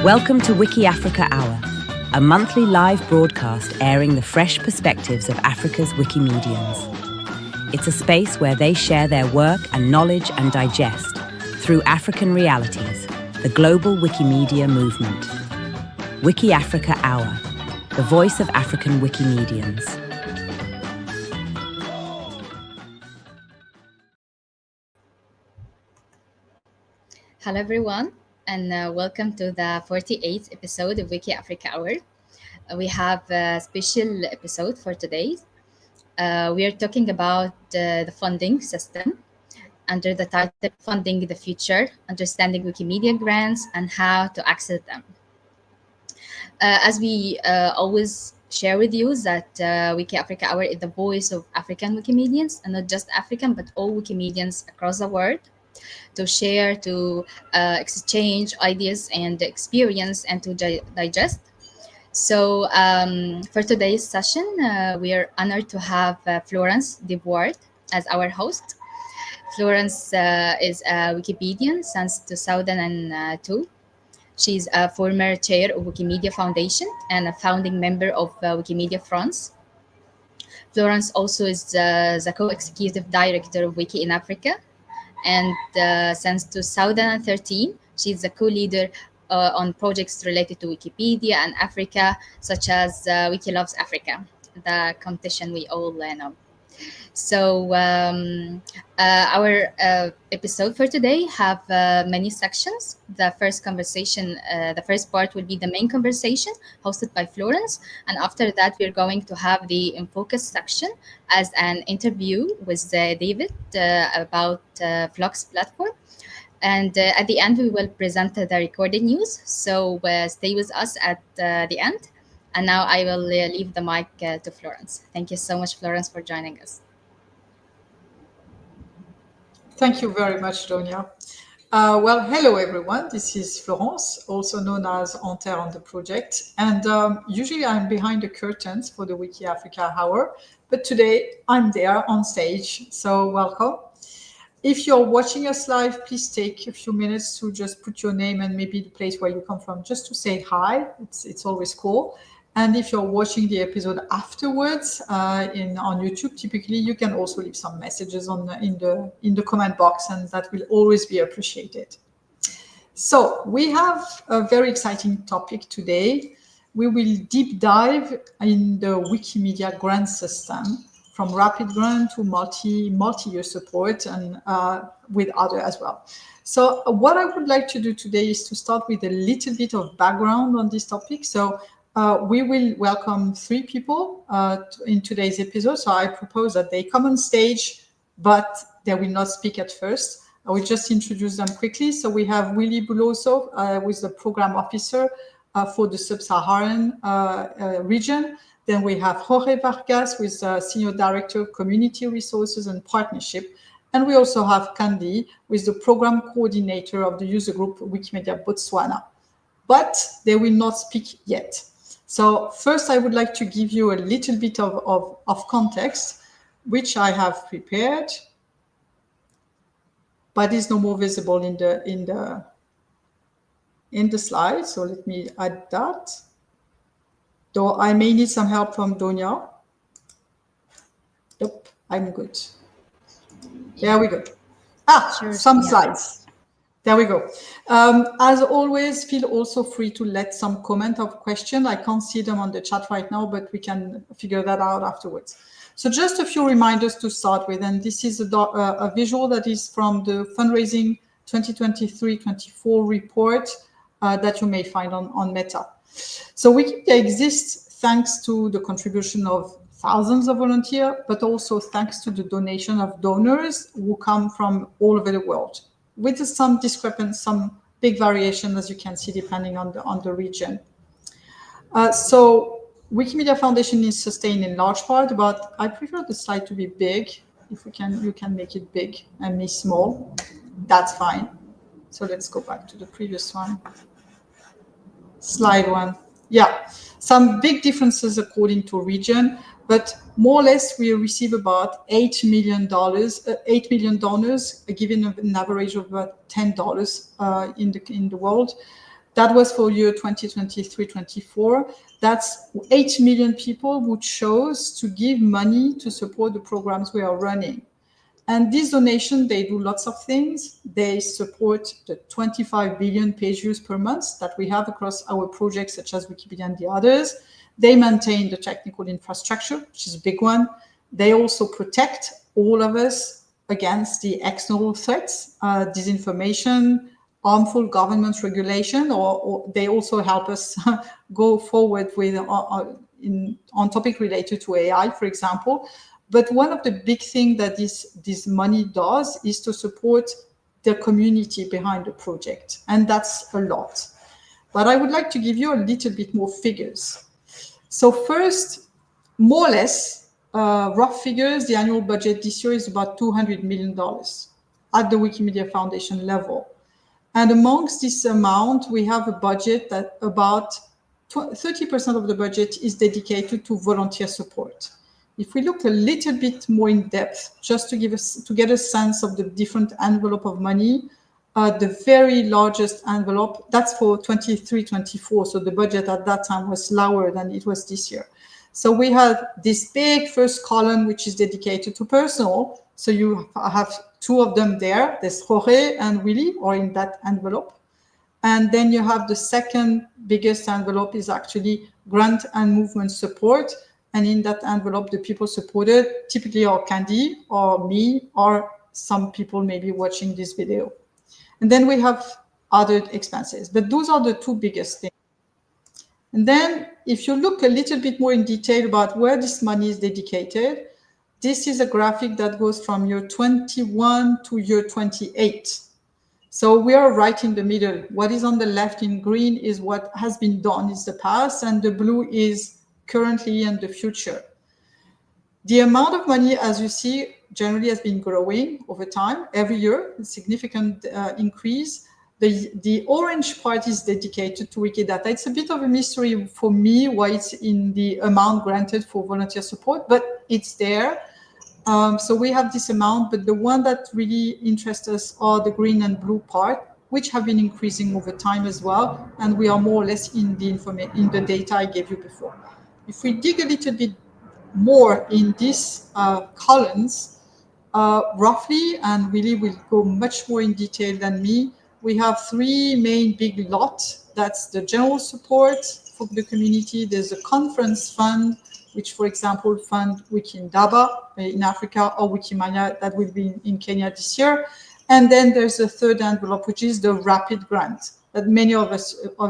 Welcome to WikiAfrica Hour, a monthly live broadcast airing the fresh perspectives of Africa's Wikimedians. It's a space where they share their work and knowledge and digest, through African realities, the global Wikimedia movement. WikiAfrica Hour, the voice of African Wikimedians. Hello everyone, and welcome to the 48th episode of WikiAfrica Hour. We have a special episode for today. We are talking about the funding system under the title Funding the Future, Understanding Wikimedia Grants and How to Access Them. As we always share with you that WikiAfrica Hour is the voice of African Wikimedians, and not just African, but all Wikimedians across the world, to share, to exchange ideas and experience, and to digest. So for today's session, we are honored to have Florence Devouard as our host. Florence is a Wikipedian since 2002. She's a former chair of Wikimedia Foundation and a founding member of Wikimedia France. Florence also is the co-executive director of Wiki in Africa. And since 2013, she's the co-leader on projects related to Wikipedia and Africa, such as Wiki Loves Africa, the competition we all know. So our episode for today have many sections. The first conversation, the first part will be the main conversation hosted by Florence. And after that, we're going to have the In Focus section as an interview with Davit about Fluxx platform. And at the end, we will present the recorded news. So stay with us at the end. And now I will leave the mic to Florence. Thank you so much, Florence, for joining us. Thank you very much, Donia. Well, hello, everyone. This is Florence, also known as Enter on the project. And usually I'm behind the curtains for the WikiAfrica Hour, but today I'm there on stage. So welcome. If you're watching us live, please take a few minutes to just put your name and maybe the place where you come from, just to say hi. It's always cool. And if you're watching the episode afterwards on YouTube, typically you can also leave some messages in the comment box, and that will always be appreciated. So we have a very exciting topic today. We will deep dive in the Wikimedia grant system, from rapid grant to multi-year support, and with other as well. So what I would like to do today is to start with a little bit of background on this topic. So we will welcome three people in today's episode. So I propose that they come on stage, but they will not speak at first. I will just introduce them quickly. So we have Willy Buloso, who is the program officer for the Sub-Saharan region. Then we have Jorge Vargas, who is Senior Director of Community Resources and Partnership. And we also have Kandi, who is the Program Coordinator of the user group Wikimedia Botswana. But they will not speak yet. So first, I would like to give you a little bit of context, which I have prepared, but is no more visible in the slide. So let me add that. Though I may need some help from Donia. Nope, I'm good. There we go. Sure, some slides. There we go. As always, feel also free to let some comment of question. I can't see them on the chat right now, but we can figure that out afterwards. So just a few reminders to start with. And this is a visual that is from the fundraising 2023-24 report that you may find on Meta. So Wikimedia exists thanks to the contribution of thousands of volunteers, but also thanks to the donation of donors who come from all over the world, with some discrepancy, some big variation, as you can see, depending on the region. So Wikimedia Foundation is sustained in large part, but I prefer the slide to be big. If you can make it big and me small, that's fine. So let's go back to the previous one. Slide one. Yeah, some big differences according to region, but more or less we receive about $8 million donors, given an average of about $10 in the world. That was for year 2023-24. That's 8 million people who chose to give money to support the programs we are running. And this donation, they do lots of things. They support the 25 billion page views per month that we have across our projects, such as Wikipedia and the others. They maintain the technical infrastructure, which is a big one. They also protect all of us against the external threats, disinformation, harmful government regulation, or they also help us go forward with on topic related to AI, for example. But one of the big things that this money does is to support the community behind the project. And that's a lot. But I would like to give you a little bit more figures. So first, more or less, rough figures, the annual budget this year is about $200 million at the Wikimedia Foundation level. And amongst this amount, we have a budget that about 30% of the budget is dedicated to volunteer support. If we look a little bit more in depth, just to get a sense of the different envelope of money, the very largest envelope, that's for 23-24. So the budget at that time was lower than it was this year. So we have this big first column, which is dedicated to personal. So you have two of them there. There's Jorge and Willy are in that envelope. And then you have the second biggest envelope is actually grant and movement support. And in that envelope, the people supported typically are Candy or me or some people maybe watching this video. And then we have other expenses, but those are the two biggest things. And then if you look a little bit more in detail about where this money is dedicated, this is a graphic that goes from year 21 to year 28. So we are right in the middle. What is on the left in green is what has been done is the past, and the blue is currently and the future. The amount of money, as you see, generally has been growing over time, every year, a significant increase. The orange part is dedicated to Wikidata. It's a bit of a mystery for me why it's in the amount granted for volunteer support, but it's there. So we have this amount, but the one that really interests us are the green and blue part, which have been increasing over time as well. And we are more or less in the data I gave you before. If we dig a little bit more in these columns, roughly, and Willy will go much more in detail than me, we have three main big lots. That's the general support for the community. There's a conference fund, which, for example, fund Wiki in Daba in Africa or Wikimania that will be in Kenya this year. And then there's a third envelope, which is the rapid grant that many of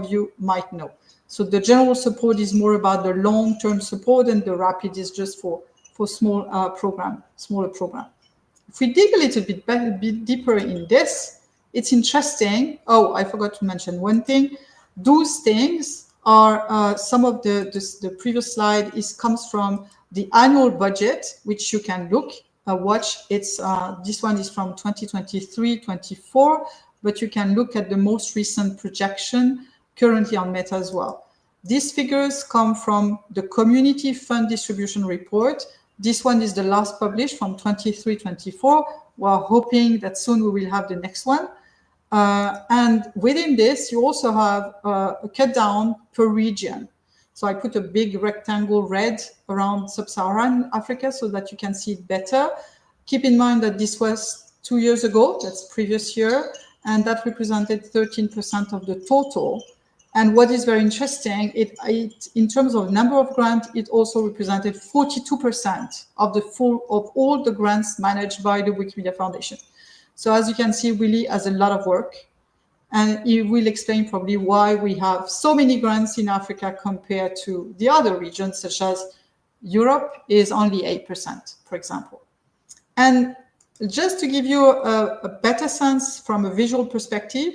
you might know. So the general support is more about the long-term support, and the rapid is just for smaller program. If we dig a little bit deeper in this, it's interesting. Oh, I forgot to mention one thing. Those things are some of the previous slide comes from the annual budget, which you can watch. It's this one is from 2023-24, but you can look at the most recent projection currently on Meta as well. These figures come from the Community Fund Distribution Report. This one is the last published from 23-24. We're hoping that soon we will have the next one. And within this, you also have a cut down per region. So I put a big rectangle red around Sub-Saharan Africa so that you can see it better. Keep in mind that this was 2 years ago, that's previous year, and that represented 13% of the total. And what is very interesting, in terms of number of grants, it also represented 42% of all the grants managed by the Wikimedia Foundation. So as you can see, Willy has a lot of work, and he will explain probably why we have so many grants in Africa compared to the other regions, such as Europe is only 8%, for example. And just to give you a better sense from a visual perspective,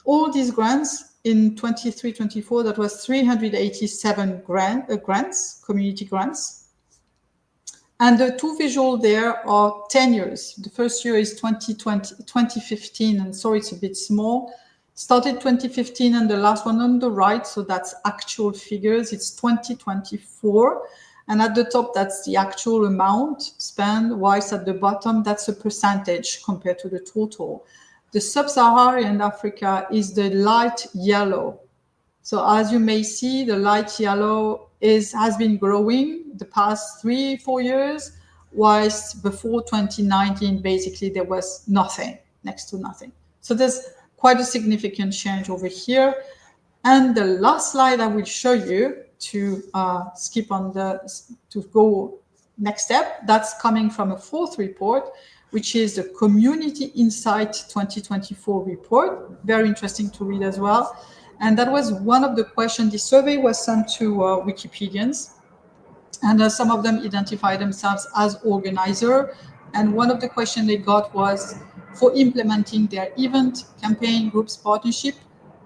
all these grants in 23-24, that was 387 grants, community grants. And the two visual there are 10 years. The first year is 2015, and sorry, it's a bit small. Started 2015, and the last one on the right, so that's actual figures, it's 2024. And at the top, that's the actual amount spent, whilst at the bottom, that's a percentage compared to the total. The Sub-Saharan Africa is the light yellow. So as you may see, the light yellow has been growing the past 3-4 years, whilst before 2019, basically there was nothing, next to nothing. So there's quite a significant change over here. And the last slide I will show you to go next step, that's coming from a fourth report, which is the Community Insight 2024 report. Very interesting to read as well. And that was one of the questions. The survey was sent to Wikipedians, and some of them identified themselves as organizer. And one of the questions they got was, for implementing their event, campaign, groups, partnership,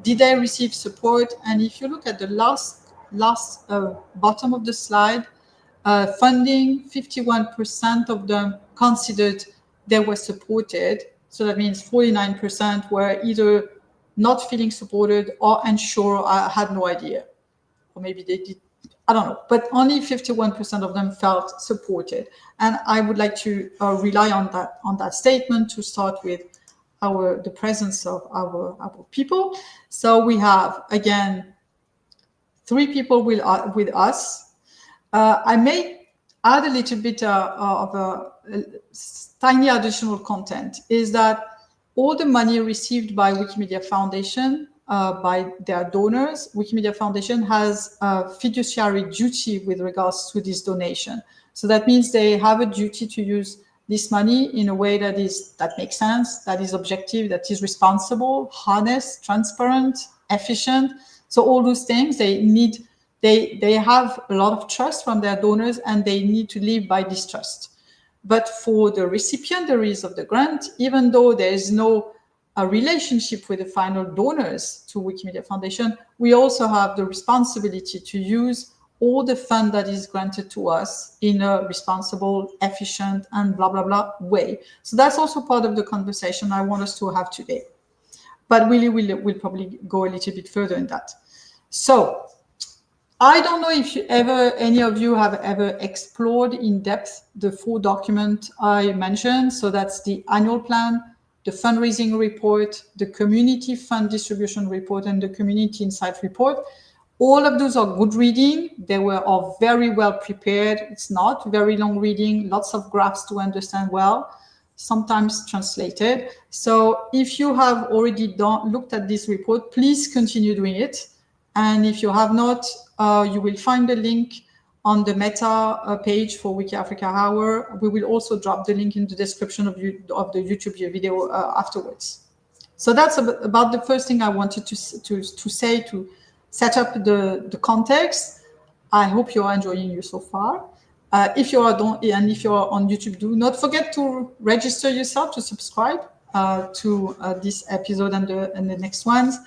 did they receive support? And if you look at the last bottom of the slide, funding, 51% of them considered they were supported. So that means 49% were either not feeling supported or unsure, had no idea. Or maybe they did, I don't know. But only 51% of them felt supported. And I would like to rely on that statement to start with the presence of our people. So we have, again, 3 people with us. I may add a little bit of a tiny additional content, is that all the money received by Wikimedia Foundation, by their donors, Wikimedia Foundation has a fiduciary duty with regards to this donation. So that means they have a duty to use this money in a way that makes sense, that is objective, that is responsible, honest, transparent, efficient. So all those things they have a lot of trust from their donors, and they need to live by this trust. But for the recipientaries of the grant, even though there is no relationship with the final donors to Wikimedia Foundation, we also have the responsibility to use all the fund that is granted to us in a responsible, efficient, and blah, blah, blah way. So that's also part of the conversation I want us to have today. But Willy will probably go a little bit further in that. So I don't know if any of you have ever explored in depth the 4 documents I mentioned. So that's the annual plan, the fundraising report, the community fund distribution report, and the community insight report. All of those are good reading. They are very well prepared. It's not very long reading, lots of graphs to understand well, sometimes translated. So if you have already looked at this report, please continue doing it. And if you have not, you will find the link on the Meta page for WikiAfrica Hour. We will also drop the link in the description of the YouTube video afterwards. So that's about the first thing I wanted to say to set up the context. I hope you are enjoying it so far. If you are on YouTube, do not forget to register yourself to subscribe to this episode and the next ones.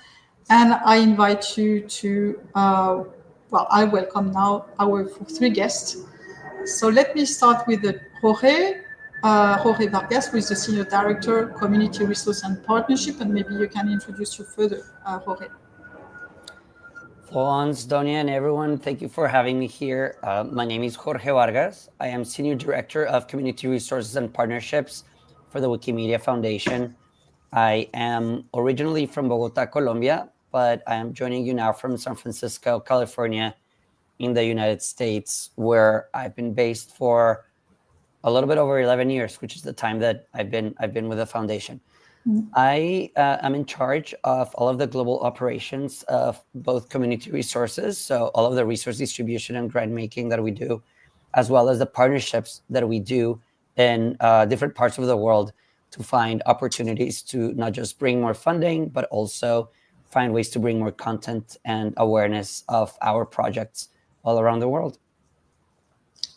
And I invite you to, I welcome now our 3 guests. So let me start with Jorge Vargas, who is the Senior Director, Community Resource and Partnership, and maybe you can introduce you further, Jorge. Florence, Donia, and everyone, thank you for having me here. My name is Jorge Vargas. I am Senior Director of Community Resources and Partnerships for the Wikimedia Foundation. I am originally from Bogota, Colombia, but I am joining you now from San Francisco, California, in the United States, where I've been based for a little bit over 11 years, which is the time that I've been with the foundation. I am in charge of all of the global operations of both community resources, so all of the resource distribution and grant making that we do, as well as the partnerships that we do in different parts of the world to find opportunities to not just bring more funding, but also find ways to bring more content and awareness of our projects all around the world.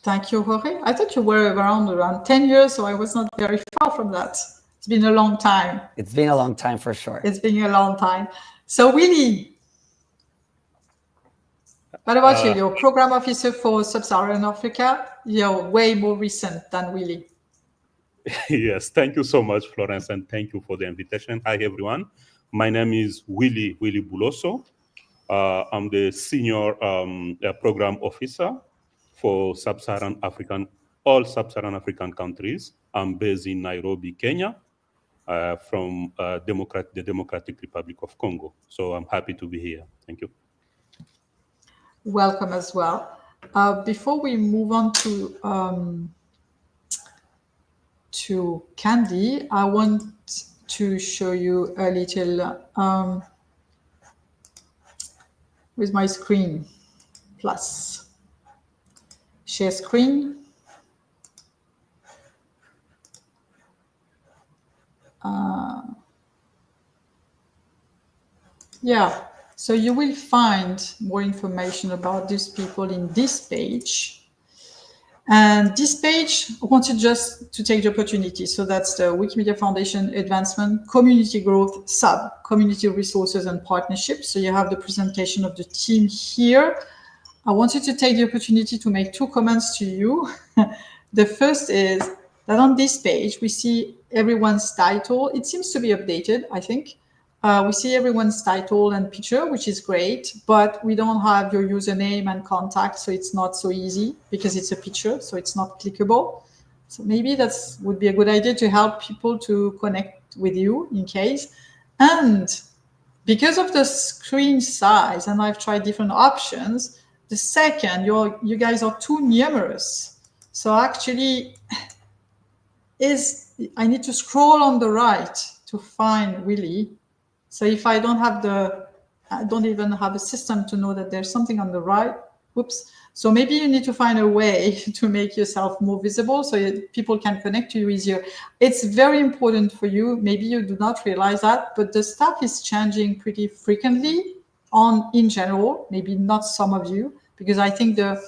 Thank you, Jorge. I thought you were around 10 years, so I was not very far from that. It's been a long time. It's been a long time for sure. It's been a long time. So Willy, what about you? You're Program Officer for Sub-Saharan Africa. You're way more recent than Willy. Yes, thank you so much, Florence, and thank you for the invitation. Hi, everyone. My name is Willy Buloso. I'm the Senior Program Officer for all Sub-Saharan African countries. I'm based in Nairobi, Kenya. from the Democratic Republic of Congo. So I'm happy to be here. Thank you. Welcome as well. Before we move on to Candy, I want to show you a little with my screen plus share screen. Yeah, so you will find more information about these people in this page. And this page, I want you just to take the opportunity. So that's the Wikimedia Foundation Advancement, Community Growth Sub, Community Resources and Partnerships. So you have the presentation of the team here. I want you to take the opportunity to make two comments to you. The first is that on this page, we see everyone's title. It seems to be updated, I think. We see everyone's title and picture, which is great, but we don't have your username and contact, so it's not so easy because it's a picture, so it's not clickable. So maybe that would be a good idea to help people to connect with you in case. And because of the screen size, and I've tried different options, the second, you guys are too numerous. So actually, I need to scroll on the right to find Willy. So if I don't even have a system to know that there's something on the right, whoops. So maybe you need to find a way to make yourself more visible so people can connect to you easier. It's very important for you. Maybe you do not realize that, but the stuff is changing pretty frequently in general, maybe not some of you, because I think the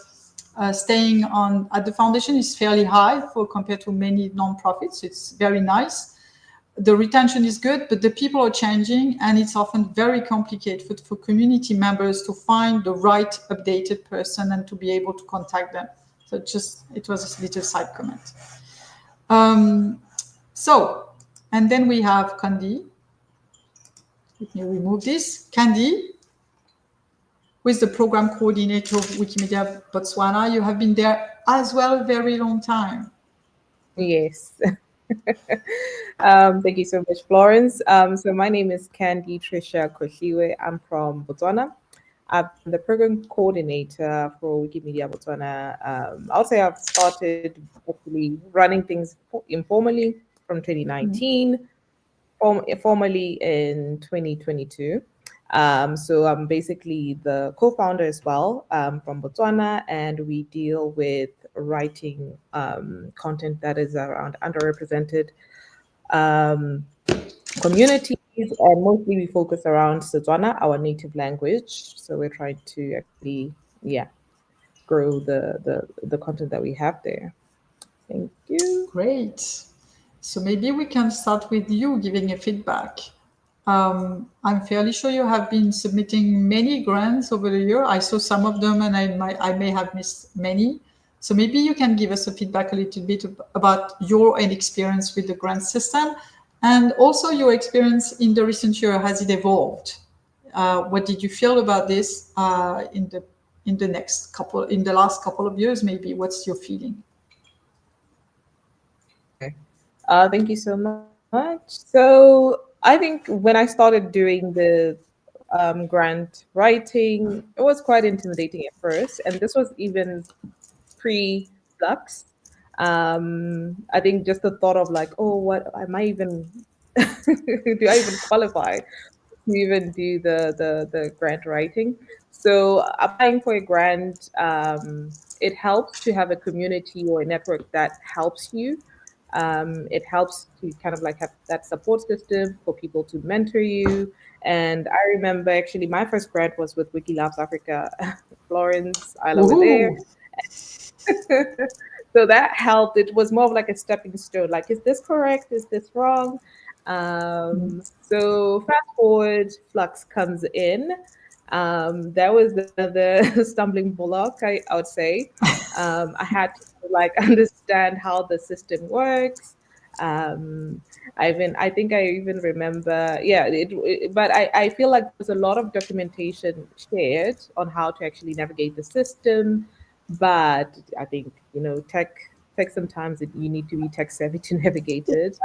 staying on at the foundation is fairly high compared to many nonprofits. It's very nice. The retention is good, but the people are changing, and it's often very complicated for community members to find the right updated person and to be able to contact them. So it was a little side comment. And then we have Candy. Let me remove this. Candy, who is the program coordinator of Wikimedia Botswana. You have been there as well a very long time. Yes. Thank you so much, Florence. So my name is Candy Trisha Kholiwe. I'm from Botswana. I'm the program coordinator for Wikimedia Botswana. I'll say I've started actually running things informally from 2019, formally in 2022. So I'm basically the co-founder as well from Botswana, and we deal with writing content that is around underrepresented communities, and mostly we focus around Setswana, our native language. So we're trying to actually, grow the content that we have there. Thank you. Great. So maybe we can start with you giving a feedback. I'm fairly sure you have been submitting many grants over the year. I saw some of them, and I may have missed many. So maybe you can give us a feedback a little bit about your own experience with the grant system, and also your experience in the recent year. Has it evolved? What did you feel about this in the last couple of years? Maybe what's your feeling? Okay. Thank you so much. So I think when I started doing the grant writing, it was quite intimidating at first, and this was even pre-Fluxx. I think just the thought of like, oh, what am I even? Do I even qualify to even do the grant writing? So applying for a grant, it helps to have a community or a network that helps you. It helps to kind of like have that support system for people to mentor you. And I remember actually my first grant was with Wiki Loves Africa, Florence, Isla were there. So that helped. It was more of like a stepping stone. Like, is this correct? Is this wrong? So fast forward, Fluxx comes in. That was the stumbling block, I would say. I had to like understand how the system works. I think I even remember, but I feel like there's a lot of documentation shared on how to actually navigate the system. But I think, tech sometimes you need to be tech savvy to navigate it.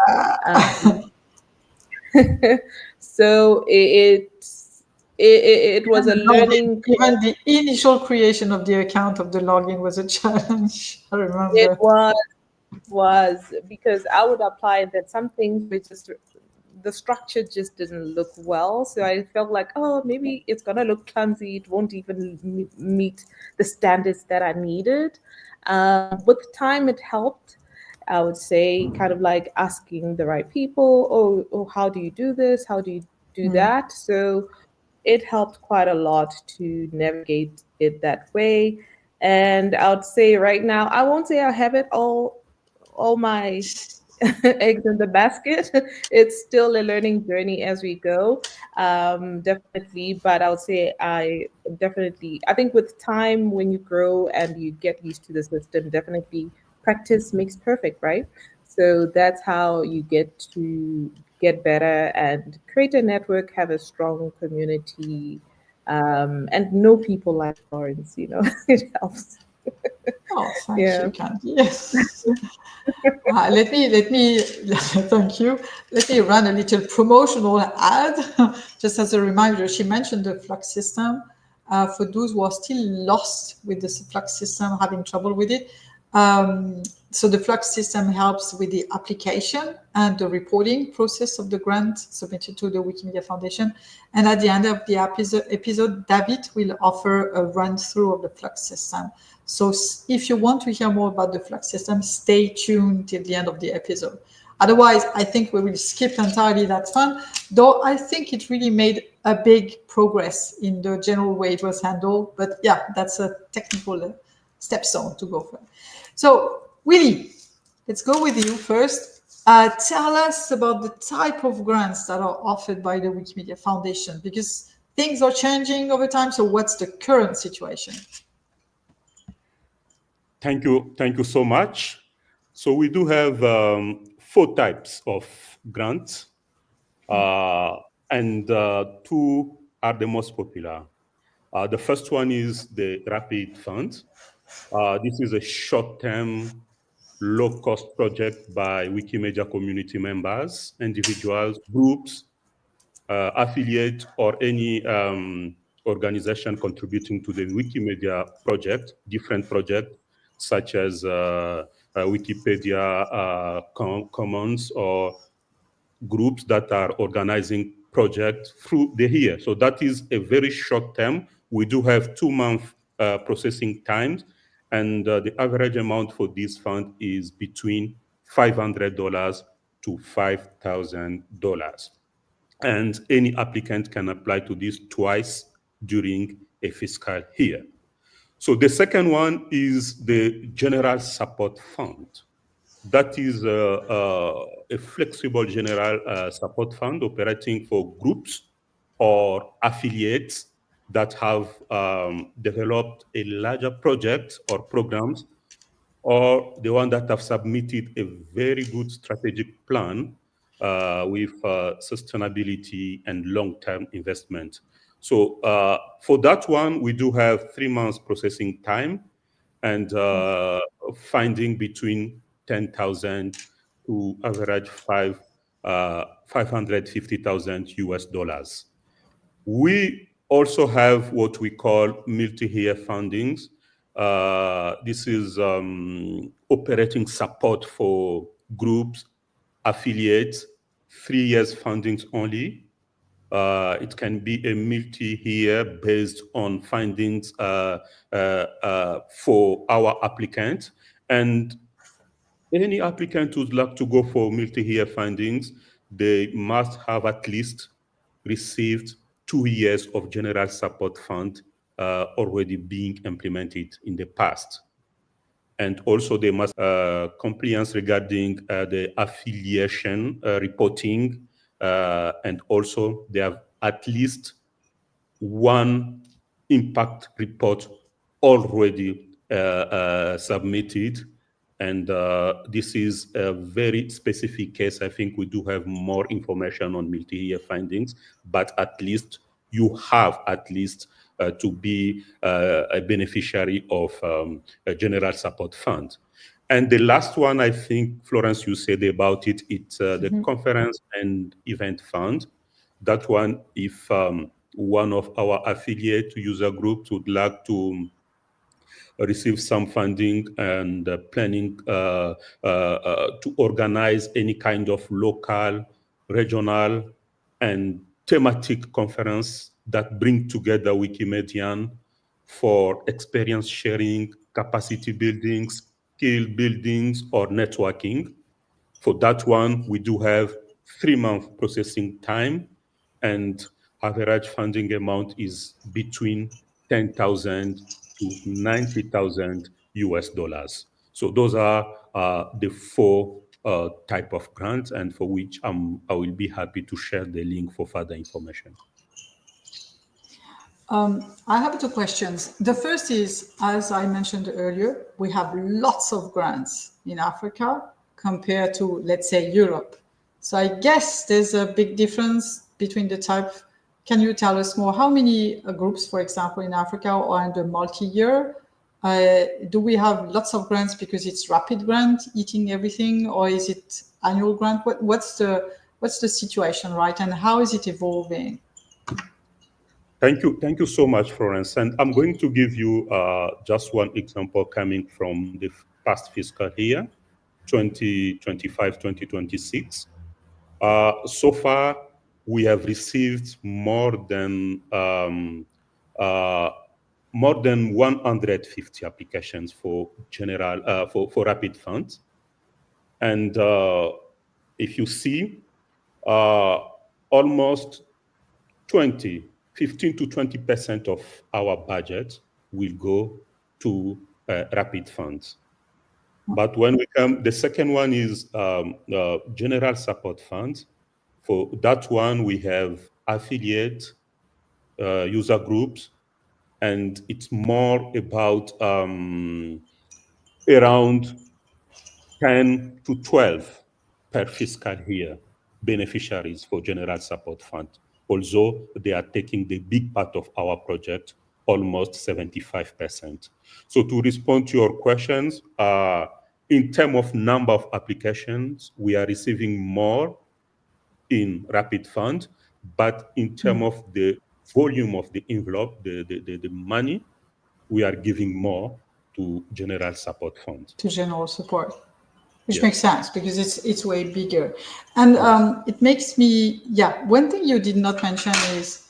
So it was a learning. Even the initial creation of the account of the login was a challenge. I remember. It was because I would apply that some things were just the structure just didn't look well. So I felt like, oh, maybe it's gonna look clumsy. It won't even meet the standards that I needed. With time, it helped. I would say, kind of like asking the right people, oh, how do you do this? How do you do that? So it helped quite a lot to navigate it that way. And I would say right now, I won't say I have it all my eggs in the basket. It's still a learning journey as we go, definitely. But I would say I think with time, when you grow and you get used to the system, definitely practice makes perfect, right? So that's how you get to get better and create a network, have a strong community, and know people like Florence. It helps. Oh, thank you, Candy. Yes. Let me thank you. Let me run a little promotional ad. Just as a reminder, she mentioned the Fluxx system. For those who are still lost with the Fluxx system, having trouble with it. So the Fluxx system helps with the application and the reporting process of the grant submitted to the Wikimedia Foundation. And at the end of the episode, Davit will offer a run-through of the Fluxx system. So if you want to hear more about the Fluxx system, stay tuned till the end of the episode. Otherwise, I think we will skip entirely that one, though I think it really made a big progress in the general way it was handled. But yeah, that's a technical stepstone to go for. So, Willy, let's go with you first. Tell us about the type of grants that are offered by the Wikimedia Foundation, because things are changing over time. So what's the current situation? Thank you so much. So we do have 4 types of grants, and 2 are the most popular. The first one is the Rapid Fund. This is a short-term, low-cost project by Wikimedia community members, individuals, groups, affiliate, or any organization contributing to the Wikimedia project, different projects such as Wikipedia Commons, or groups that are organizing projects through the year. So that is a very short term. We do have 2-month processing times, and the average amount for this fund is between $500 to $5,000. And any applicant can apply to this twice during a fiscal year. So the second one is the General Support Fund. That is a flexible general support fund operating for groups or affiliates that have developed a larger project or programs, or the one that have submitted a very good strategic plan with sustainability and long-term investment. So for that one, we do have 3 months processing time and finding between 10,000 to average 550,000 US dollars. We also have what we call multi-year fundings. This is operating support for groups, affiliates, 3 years fundings only. It can be a multi-year based on findings for our applicant. And any applicant who'd like to go for multi-year findings, they must have at least received 2 years of general support fund already being implemented in the past. And also they must compliance regarding the affiliation reporting, and also they have at least 1 impact report already submitted. And this is a very specific case. I think we do have more information on multi-year findings, but at least you have to be a beneficiary of a general support fund. And the last one, I think, Florence, you said about it, it's the Conference and Event Fund. That one, if one of our affiliate user groups would like to receive some funding and planning to organize any kind of local, regional, and thematic conference that bring together Wikimedian for experience sharing, capacity building, skill buildings, or networking. For that one, we do have 3-month processing time, and average funding amount is between 10,000 to 90,000 US dollars. So those are the 4 type of grants, and for which I will be happy to share the link for further information. I have 2 questions. The first is, as I mentioned earlier, we have lots of grants in Africa compared to, let's say, Europe. So I guess there's a big difference between the type. Can you tell us more? How many groups, for example, in Africa are under multi-year? Do we have lots of grants because it's rapid grant eating everything, or is it annual grant? What's the situation, right? And how is it evolving? Thank you so much, Florence. And I'm going to give you just one example coming from the past fiscal year, 2025-2026. So far, we have received more than 150 applications for general for rapid funds, and if you see, almost 15 to 20% of our budget will go to rapid funds. But when we come, the second one is general support funds. For that one, we have affiliate user groups, and it's more about around 10 to 12 per fiscal year beneficiaries for general support fund. Although they are taking the big part of our project, almost 75%. So to respond to your questions, in terms of number of applications, we are receiving more in rapid fund, but in terms of the volume of the envelope, the money, we are giving more to general support fund. To general support, which makes sense because it's way bigger. And it makes me, one thing you did not mention is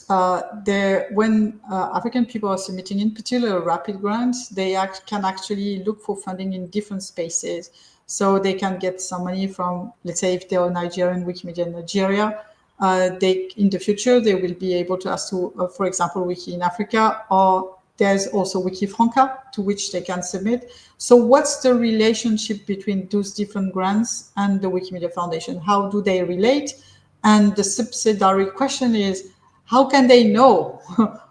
when African people are submitting, in particular rapid grants, they can actually look for funding in different spaces. So they can get some money from, let's say, if they are Nigerian, Wikimedia Nigeria, in the future, they will be able to ask to, for example, Wiki in Africa, or there's also WikiFranca to which they can submit. So what's the relationship between those different grants and the Wikimedia Foundation? How do they relate? And the subsidiary question is, how can they know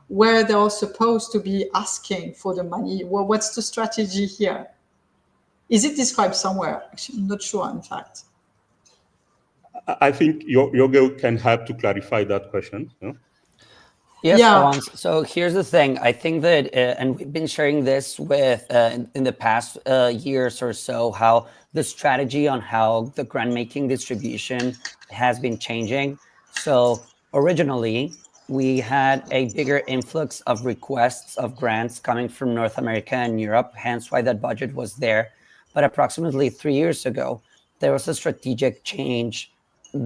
where they are supposed to be asking for the money? Well, what's the strategy here? Is it described somewhere? Actually, I'm not sure, in fact. I think Jorge can help to clarify that question. Yes, Florence. So here's the thing. I think that, and we've been sharing this with in the past years or so, how the strategy on how the grant-making distribution has been changing. So originally, we had a bigger influx of requests of grants coming from North America and Europe, hence why that budget was there. But approximately 3 years ago, there was a strategic change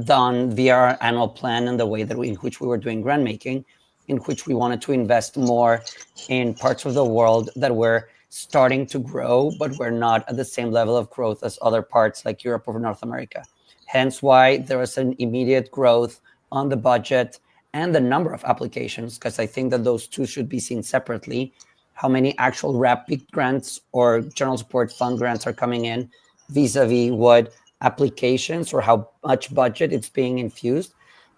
done via our annual plan and the way that in which we were doing grant making, in which we wanted to invest more in parts of the world that were starting to grow, but were not at the same level of growth as other parts like Europe or North America. Hence why there was an immediate growth on the budget and the number of applications, because I think that those two should be seen separately. How many actual rapid grants or general support fund grants are coming in vis-a-vis what applications or how much budget it's being infused.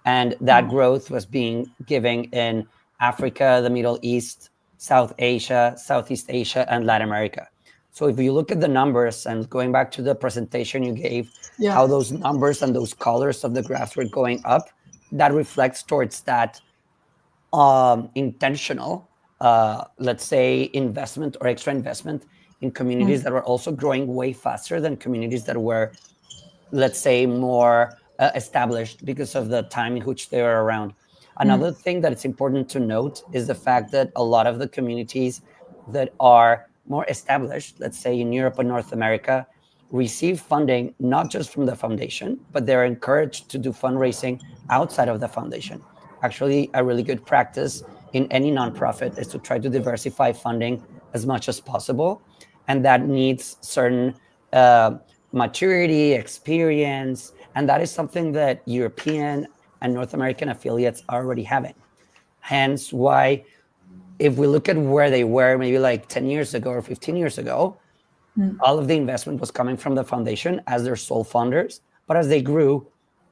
And that growth was being given in Africa, the Middle East, South Asia, Southeast Asia, and Latin America. So if you look at the numbers, and going back to the presentation you gave, how those numbers and those colors of the graphs were going up, that reflects towards that intentional, let's say, investment or extra investment in communities that were also growing way faster than communities that were, let's say, more established because of the time in which they were around. Another thing that it's important to note is the fact that a lot of the communities that are more established, let's say in Europe and North America, receive funding not just from the foundation, but they're encouraged to do fundraising outside of the foundation. Actually, a really good practice in any nonprofit is to try to diversify funding as much as possible. And that needs certain maturity, experience, and that is something that European and North American affiliates are already having. Hence why, if we look at where they were maybe like 10 years ago or 15 years ago, all of the investment was coming from the foundation as their sole funders. But as they grew,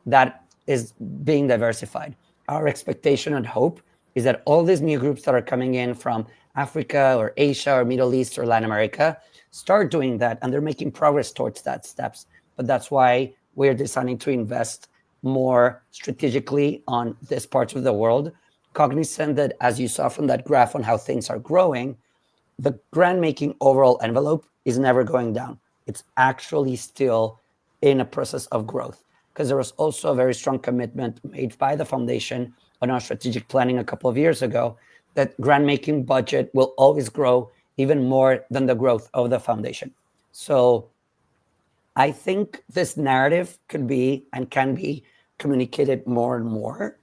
that is being diversified. Our expectation and hope is that all these new groups that are coming in from Africa or Asia or Middle East or Latin America start doing that, and they're making progress towards that steps. But that's why we're deciding to invest more strategically on this part of the world, cognizant that, as you saw from that graph on how things are growing, the grant making overall envelope is never going down. It's actually still in a process of growth, because there was also a very strong commitment made by the foundation on our strategic planning a couple of years ago that grant making budget will always grow even more than the growth of the foundation. So I think this narrative could be and can be communicated more and more,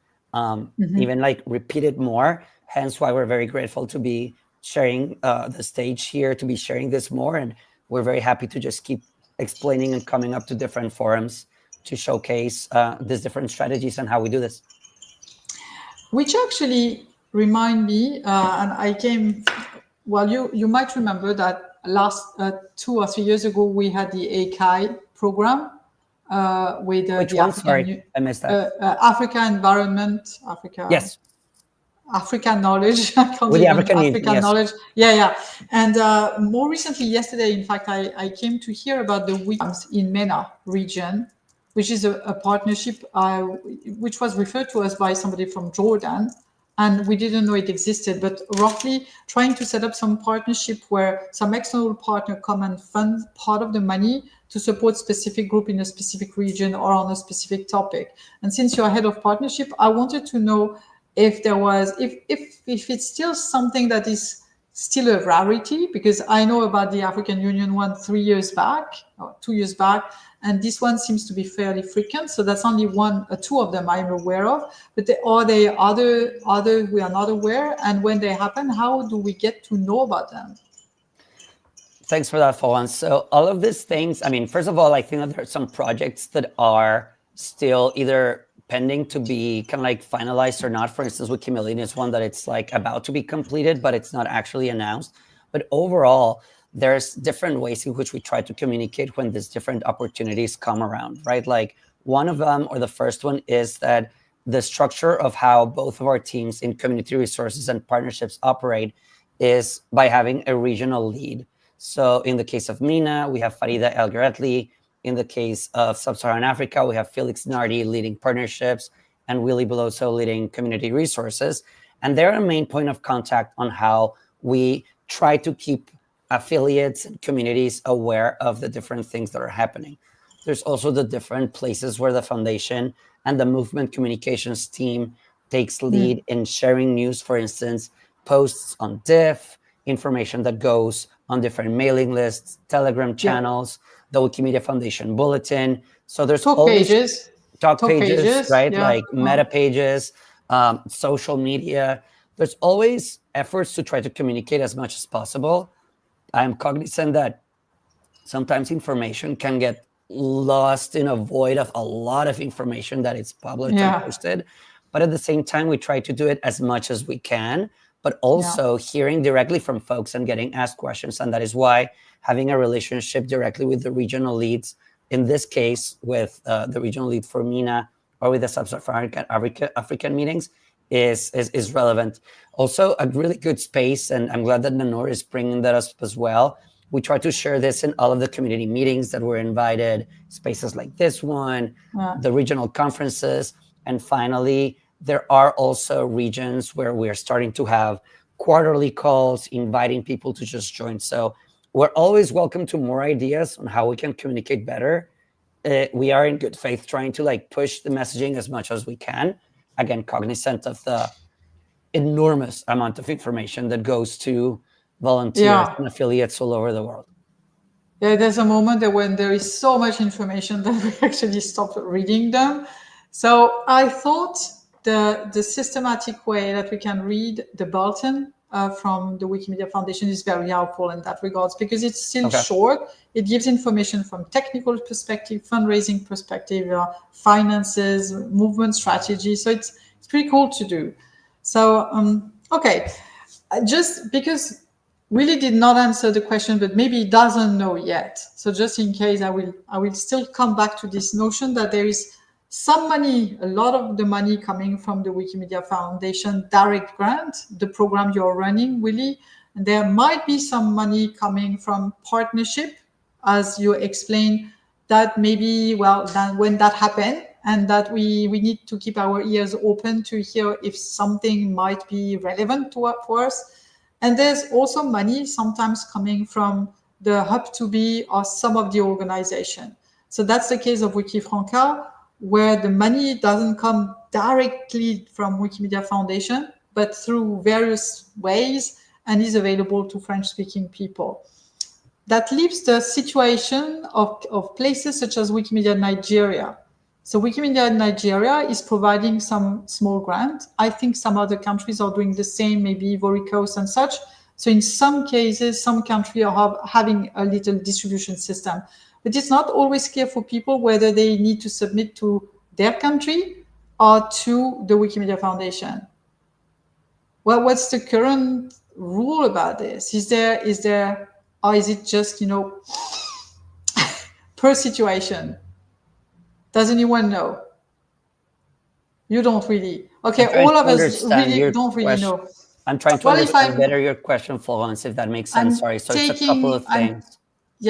even like repeated more. Hence why we're very grateful to be sharing the stage here, to be sharing this more. And we're very happy to just keep explaining and coming up to different forums to showcase these different strategies and how we do this. Which actually remind me, and I came, well, you might remember that last 2 or 3 years ago, we had the AKI program with Which the one? African, Sorry, I missed that. Africa Environment, Africa. Yes. African knowledge. I can't With the even African yes. knowledge. Yeah. And more recently, yesterday, in fact, I came to hear about the Wikimedians in MENA region, which is a partnership which was referred to us by somebody from Jordan. And we didn't know it existed, but roughly trying to set up some partnership where some external partner come and fund part of the money to support specific group in a specific region or on a specific topic. And since you're head of partnership, I wanted to know if there was, if it's still something that is still a rarity, because I know about the African Union one 3 years back, or 2 years back, and this one seems to be fairly frequent. So that's only two of them I'm aware of. But are there other we are not aware? And when they happen, how do we get to know about them? Thanks for that, Florence. So all of these things, I mean, first of all, I think that there are some projects that are still either pending to be kind of like finalized or not. For instance, Wikimedian is one that it's like about to be completed, but it's not actually announced. But overall, there's different ways in which we try to communicate when these different opportunities come around, right? Like one of them, or the first one, is that the structure of how both of our teams in community resources and partnerships operate is by having a regional lead. So in the case of MENA, we have Farida El-Geretli. In the case of Sub-Saharan Africa, we have Felix Nardi leading partnerships and Willy Buloso leading community resources. And they're a main point of contact on how we try to keep affiliates and communities aware of the different things that are happening. There's also the different places where the foundation and the movement communications team takes lead in sharing news, for instance, posts on diff, information that goes on different mailing lists, Telegram channels, the Wikimedia Foundation bulletin. So there's talk pages, right? Like meta pages, social media. There's always efforts to try to communicate as much as possible. I'm cognizant that sometimes information can get lost in a void of a lot of information that is published and posted. But at the same time, we try to do it as much as we can, but also hearing directly from folks and getting asked questions. And that is why having a relationship directly with the regional leads, in this case, with the regional lead for MENA or with the Sub-Saharan African meetings, is relevant. Also, a really good space, and I'm glad that Nanor is bringing that up as well. We try to share this in all of the community meetings that we're invited, spaces like this one, the regional conferences, and finally, there are also regions where we're starting to have quarterly calls, inviting people to just join. So we're always welcome to more ideas on how we can communicate better. We are in good faith trying to like push the messaging as much as we can. Again, cognizant of the enormous amount of information that goes to volunteers and affiliates all over the world. Yeah, there's a moment that when there is so much information that we actually stop reading them. So I thought the systematic way that we can read the bulletin from the Wikimedia Foundation is very helpful in that regards, because it's still short. It gives information from technical perspective, fundraising perspective, finances, movement strategy. So it's pretty cool to do. So, okay, just because Willy did not answer the question, but maybe he doesn't know yet. So just in case, I will still come back to this notion that there is some money, a lot of the money coming from the Wikimedia Foundation direct grant, the program you're running, Willy. And there might be some money coming from partnership, as you explained, that maybe, well, then when that happens, and that we need to keep our ears open to hear if something might be relevant for us. And there's also money sometimes coming from the Hub2B or some of the organization. So that's the case of WikiFranca, where the money doesn't come directly from Wikimedia Foundation, but through various ways and is available to French-speaking people. That leaves the situation of places such as Wikimedia Nigeria. So Wikimedia Nigeria is providing some small grant. I think some other countries are doing the same, maybe Ivory Coast and such. So in some cases, some countries are having a little distribution system. But it's not always clear for people whether they need to submit to their country or to the Wikimedia Foundation. Well, what's the current rule about this? Is there, or is it just, per situation? Does anyone know? You don't really. Okay, all of us really don't really know. I'm trying to understand better your question, Florence, if that makes sense. Sorry, so it's a couple of things.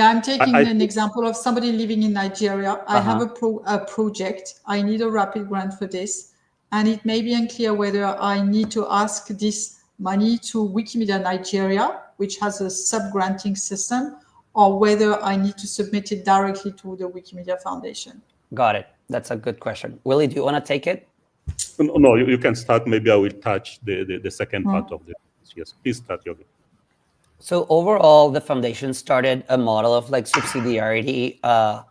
I'm taking an example of somebody living in Nigeria. I have a project. I need a rapid grant for this. And it may be unclear whether I need to ask this money to Wikimedia Nigeria, which has a sub-granting system, or whether I need to submit it directly to the Wikimedia Foundation. Got it. That's a good question. Willy, do you want to take it? No, you can start. Maybe I will touch the second part of this. Yes, please start, Jorge. So overall, the foundation started a model of like subsidiarity, I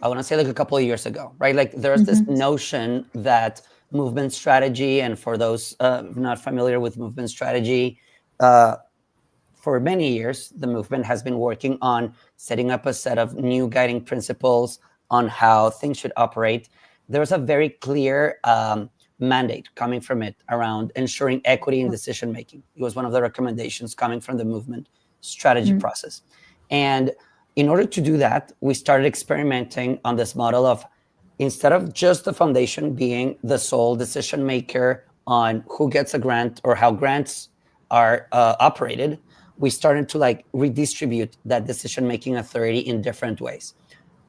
want to say like a couple of years ago, right? Like there's this notion that movement strategy, and for those not familiar with movement strategy, for many years, the movement has been working on setting up a set of new guiding principles on how things should operate. There's a very clear mandate coming from it around ensuring equity in decision making. It was one of the recommendations coming from the movement strategy process. And in order to do that, we started experimenting on this model of, instead of just the foundation being the sole decision maker on who gets a grant or how grants are operated, we started to like redistribute that decision making authority in different ways.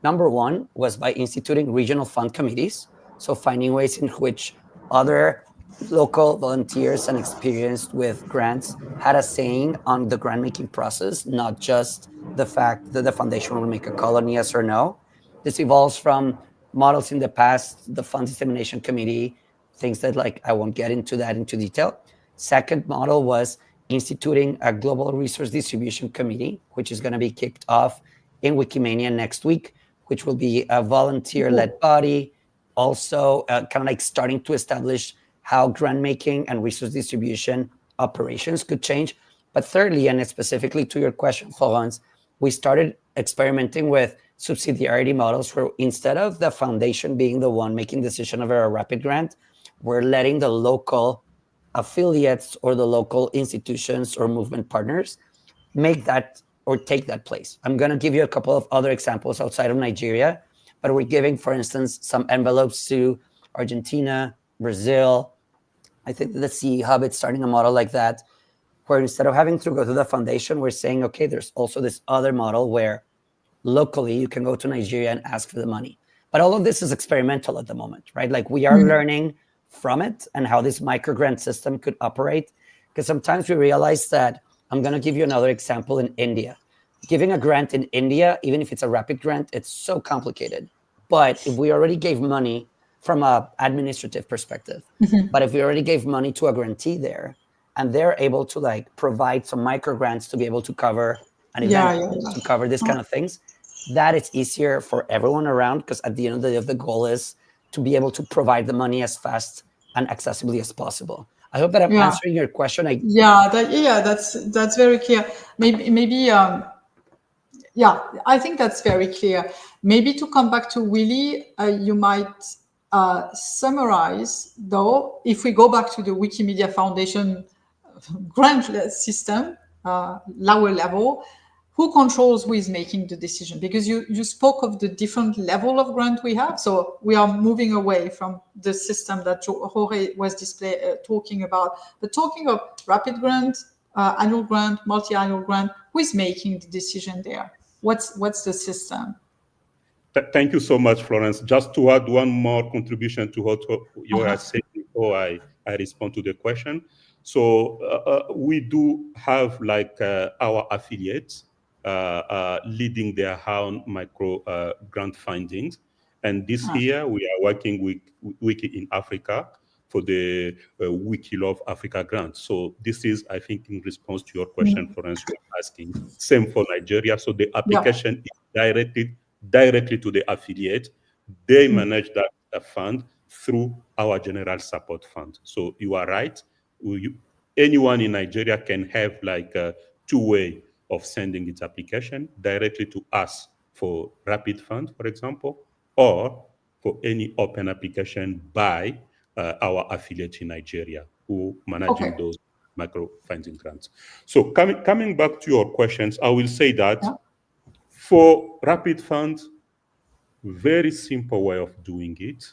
Number one was by instituting regional fund committees. So finding ways in which other local volunteers and experienced with grants had a saying on the grant making process, not just the fact that the foundation will make a call on yes or no. This evolves from models in the past, the fund dissemination committee, things that like, I won't get into that into detail. Second model was instituting a global resource distribution committee, which is going to be kicked off in Wikimedian next week, which will be a volunteer-led body, also kind of like starting to establish how grant making and resource distribution operations could change. But thirdly, and specifically to your question, Florence, we started experimenting with subsidiarity models where instead of the foundation being the one making decision over a rapid grant, we're letting the local affiliates or the local institutions or movement partners make that or take that place. I'm going to give you a couple of other examples outside of Nigeria, but we're giving, for instance, some envelopes to Argentina, Brazil. I think the CE Hub is starting a model like that, where instead of having to go to the foundation, we're saying, okay, there's also this other model where locally you can go to Nigeria and ask for the money. But all of this is experimental at the moment, right? Like we are learning from it and how this microgrant system could operate. Because sometimes we realize that, I'm going to give you another example in India. giving a grant in India, even if it's a rapid grant, it's so complicated. But if we already gave money from an administrative perspective, but if we already gave money to a grantee there, and they're able to like provide some micro grants to be able to cover an event, to cover this kind of things, that it's easier for everyone around, because at the end of the day, the goal is to be able to provide the money as fast and accessibly as possible. I hope that I'm answering your question. That's very clear. Maybe I think that's very clear. Maybe to come back to Willy, you might summarize, though, if we go back to the Wikimedia Foundation grant system, lower level, who controls who is making the decision? Because you spoke of the different level of grant we have. So we are moving away from the system that Jorge was talking about. But talking of rapid grant, annual grant, multi-annual grant, who is making the decision there? What's the system? Thank you so much, Florence. Just to add one more contribution to what you are saying before I respond to the question. So we do have like our affiliates leading their own micro grant findings. And this year we are working with Wiki in Africa for the Wiki Love Africa grant. So this is, I think, in response to your question, Florence, you are asking. Same for Nigeria. So the application is directly to the affiliate. They manage that fund through our general support fund. So you are right. Anyone in Nigeria can have like a two-way of sending its application directly to us for rapid fund, for example, or for any open application by our affiliate in Nigeria who managing those micro funding grants. So coming back to your questions, I will say that for rapid funds, very simple way of doing it.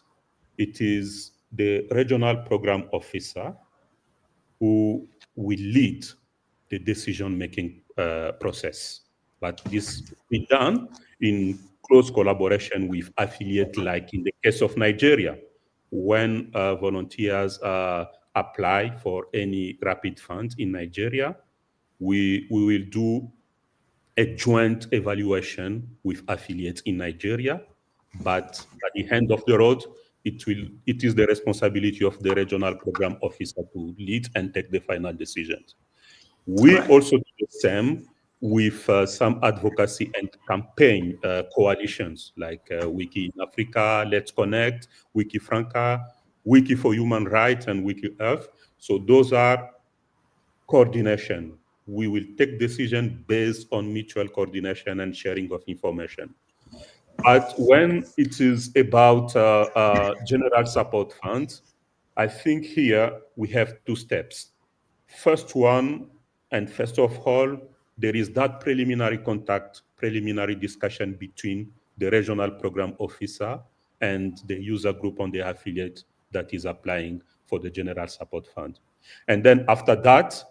It is the regional program officer who will lead the decision-making process. But this will be done in close collaboration with affiliates, like in the case of Nigeria, when volunteers apply for any rapid fund in Nigeria, we will do a joint evaluation with affiliates in Nigeria. But at the end of the road, it is the responsibility of the regional program officer to lead and take the final decisions. We also do the same with some advocacy and campaign coalitions like Wiki in Africa, Let's Connect, WikiFranca, Wiki for Human Rights, and WikiEarth. So those are coordination. We will take decision based on mutual coordination and sharing of information. But when it is about general support funds, I think here we have two steps. First of all, there is that preliminary contact, preliminary discussion between the regional program officer and the user group on the affiliate that is applying for the general support fund. And then after that,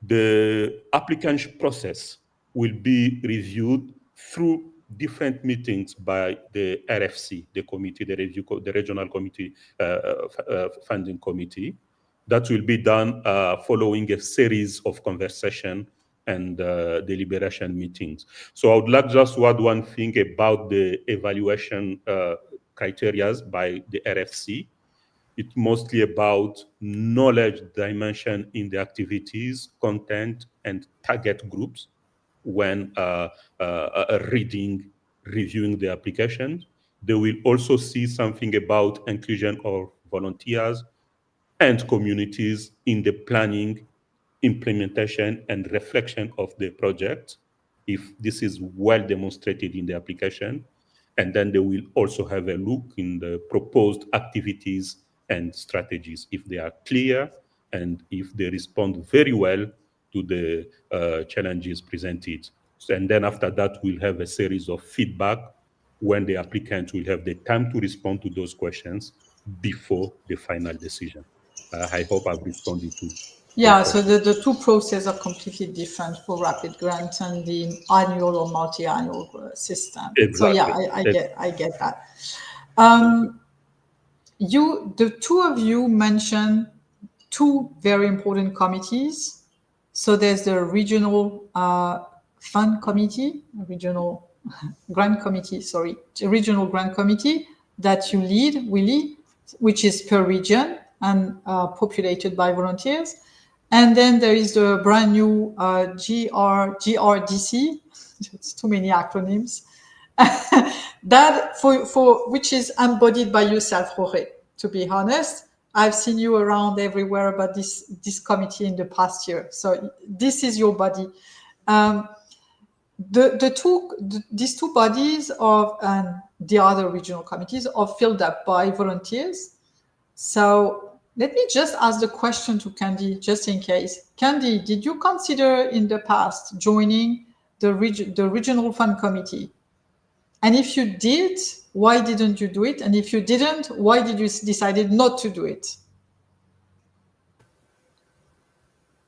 the application process will be reviewed through different meetings by the RFC, the committee, the regional committee, funding committee. That will be done following a series of conversation and deliberation meetings. So I would like just to add one thing about the evaluation criteria by the RFC. It's mostly about knowledge dimension in the activities, content, and target groups when reviewing the application. They will also see something about inclusion of volunteers and communities in the planning, implementation, and reflection of the project, if this is well demonstrated in the application. And then they will also have a look in the proposed activities and strategies, if they are clear and if they respond very well to the challenges presented. And then after that, we'll have a series of feedback when the applicant will have the time to respond to those questions before the final decision. I hope I've responded to. So the two processes are completely different for rapid grant and the annual or multi-annual system. Exactly. So I get that. The two of you mentioned two very important committees. So there's the regional Fund Committee, Regional Grant Committee, sorry, Regional Grant Committee that you lead, Willy, which is per region and populated by volunteers. And then there is the brand new GRDC, it's too many acronyms, that for which is embodied by yourself, Jorge. To be honest, I've seen you around everywhere about this committee in the past year. So this is your body. These two bodies of and the other regional committees are filled up by volunteers. So let me just ask the question to Candy, just in case. Candy, did you consider in the past joining the regional fund committee? And if you did, why didn't you do it? And if you didn't, why did you decided not to do it?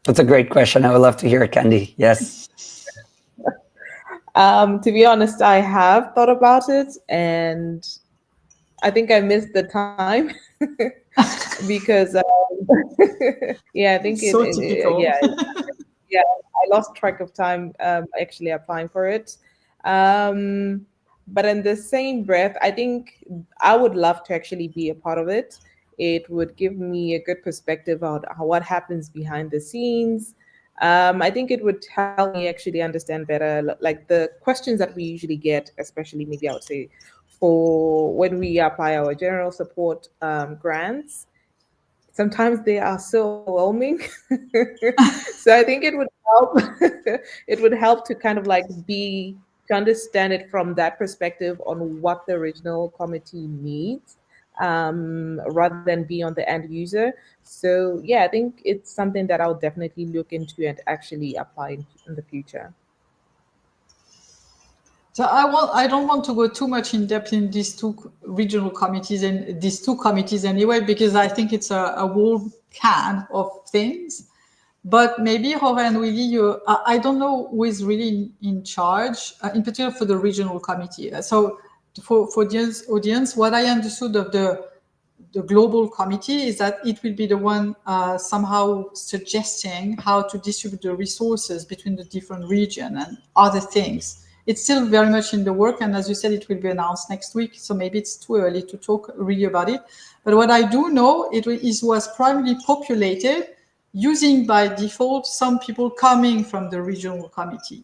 That's a great question. I would love to hear it, Candy. Yes. To be honest, I have thought about it, and I think I missed the time because, yeah, I think I lost track of time actually applying for it. But in the same breath, I think I would love to actually be a part of it. It would give me a good perspective on what happens behind the scenes. I think it would help me actually understand better, like the questions that we usually get, especially maybe I would say for when we apply our general support grants. Sometimes they are so overwhelming. So I think it would help. It would help to kind of like to understand it from that perspective on what the original committee needs, rather than be on the end user. So yeah, I think it's something that I'll definitely look into and actually apply in the future. So I don't want to go too much in depth in these two regional committees and these two committees anyway, because I think it's a whole can of things. But maybe Jorge and Willy, I don't know who is really in charge, in particular for the regional committee. So for the audience, what I understood of the global committee is that it will be the one somehow suggesting how to distribute the resources between the different regions and other things. It's still very much in the work, and as you said, it will be announced next week, so maybe it's too early to talk really about it. But what I do know, it was primarily populated using by default some people coming from the regional committee,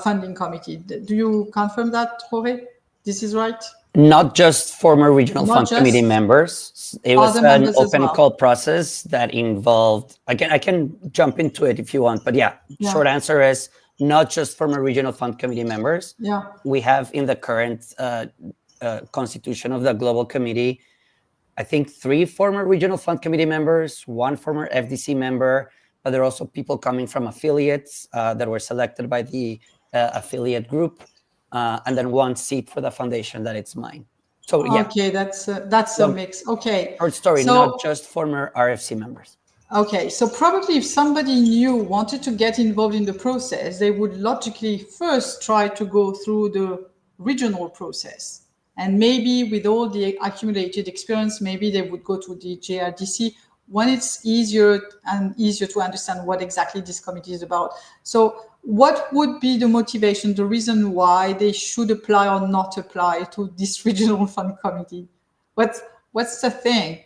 funding committee. Do you confirm that, Jorge? This is right? Not just former regional fund committee members. It was an open call process that involved, I can jump into it if you want, but yeah, short answer is not just former regional fund committee members. Yeah. We have in the current constitution of the global committee, I think 3 former regional fund committee members, 1 former FDC member, but there are also people coming from affiliates that were selected by the affiliate group, and then 1 seat for the foundation that it's mine. So yeah. Okay, that's a mix. Okay. Short story, not just former RFC members. Okay, so probably if somebody new wanted to get involved in the process, they would logically first try to go through the regional process. And maybe with all the accumulated experience, maybe they would go to the JRDC when it's easier to understand what exactly this committee is about. So what would be the motivation, the reason why they should apply or not apply to this regional fund committee? What's the thing?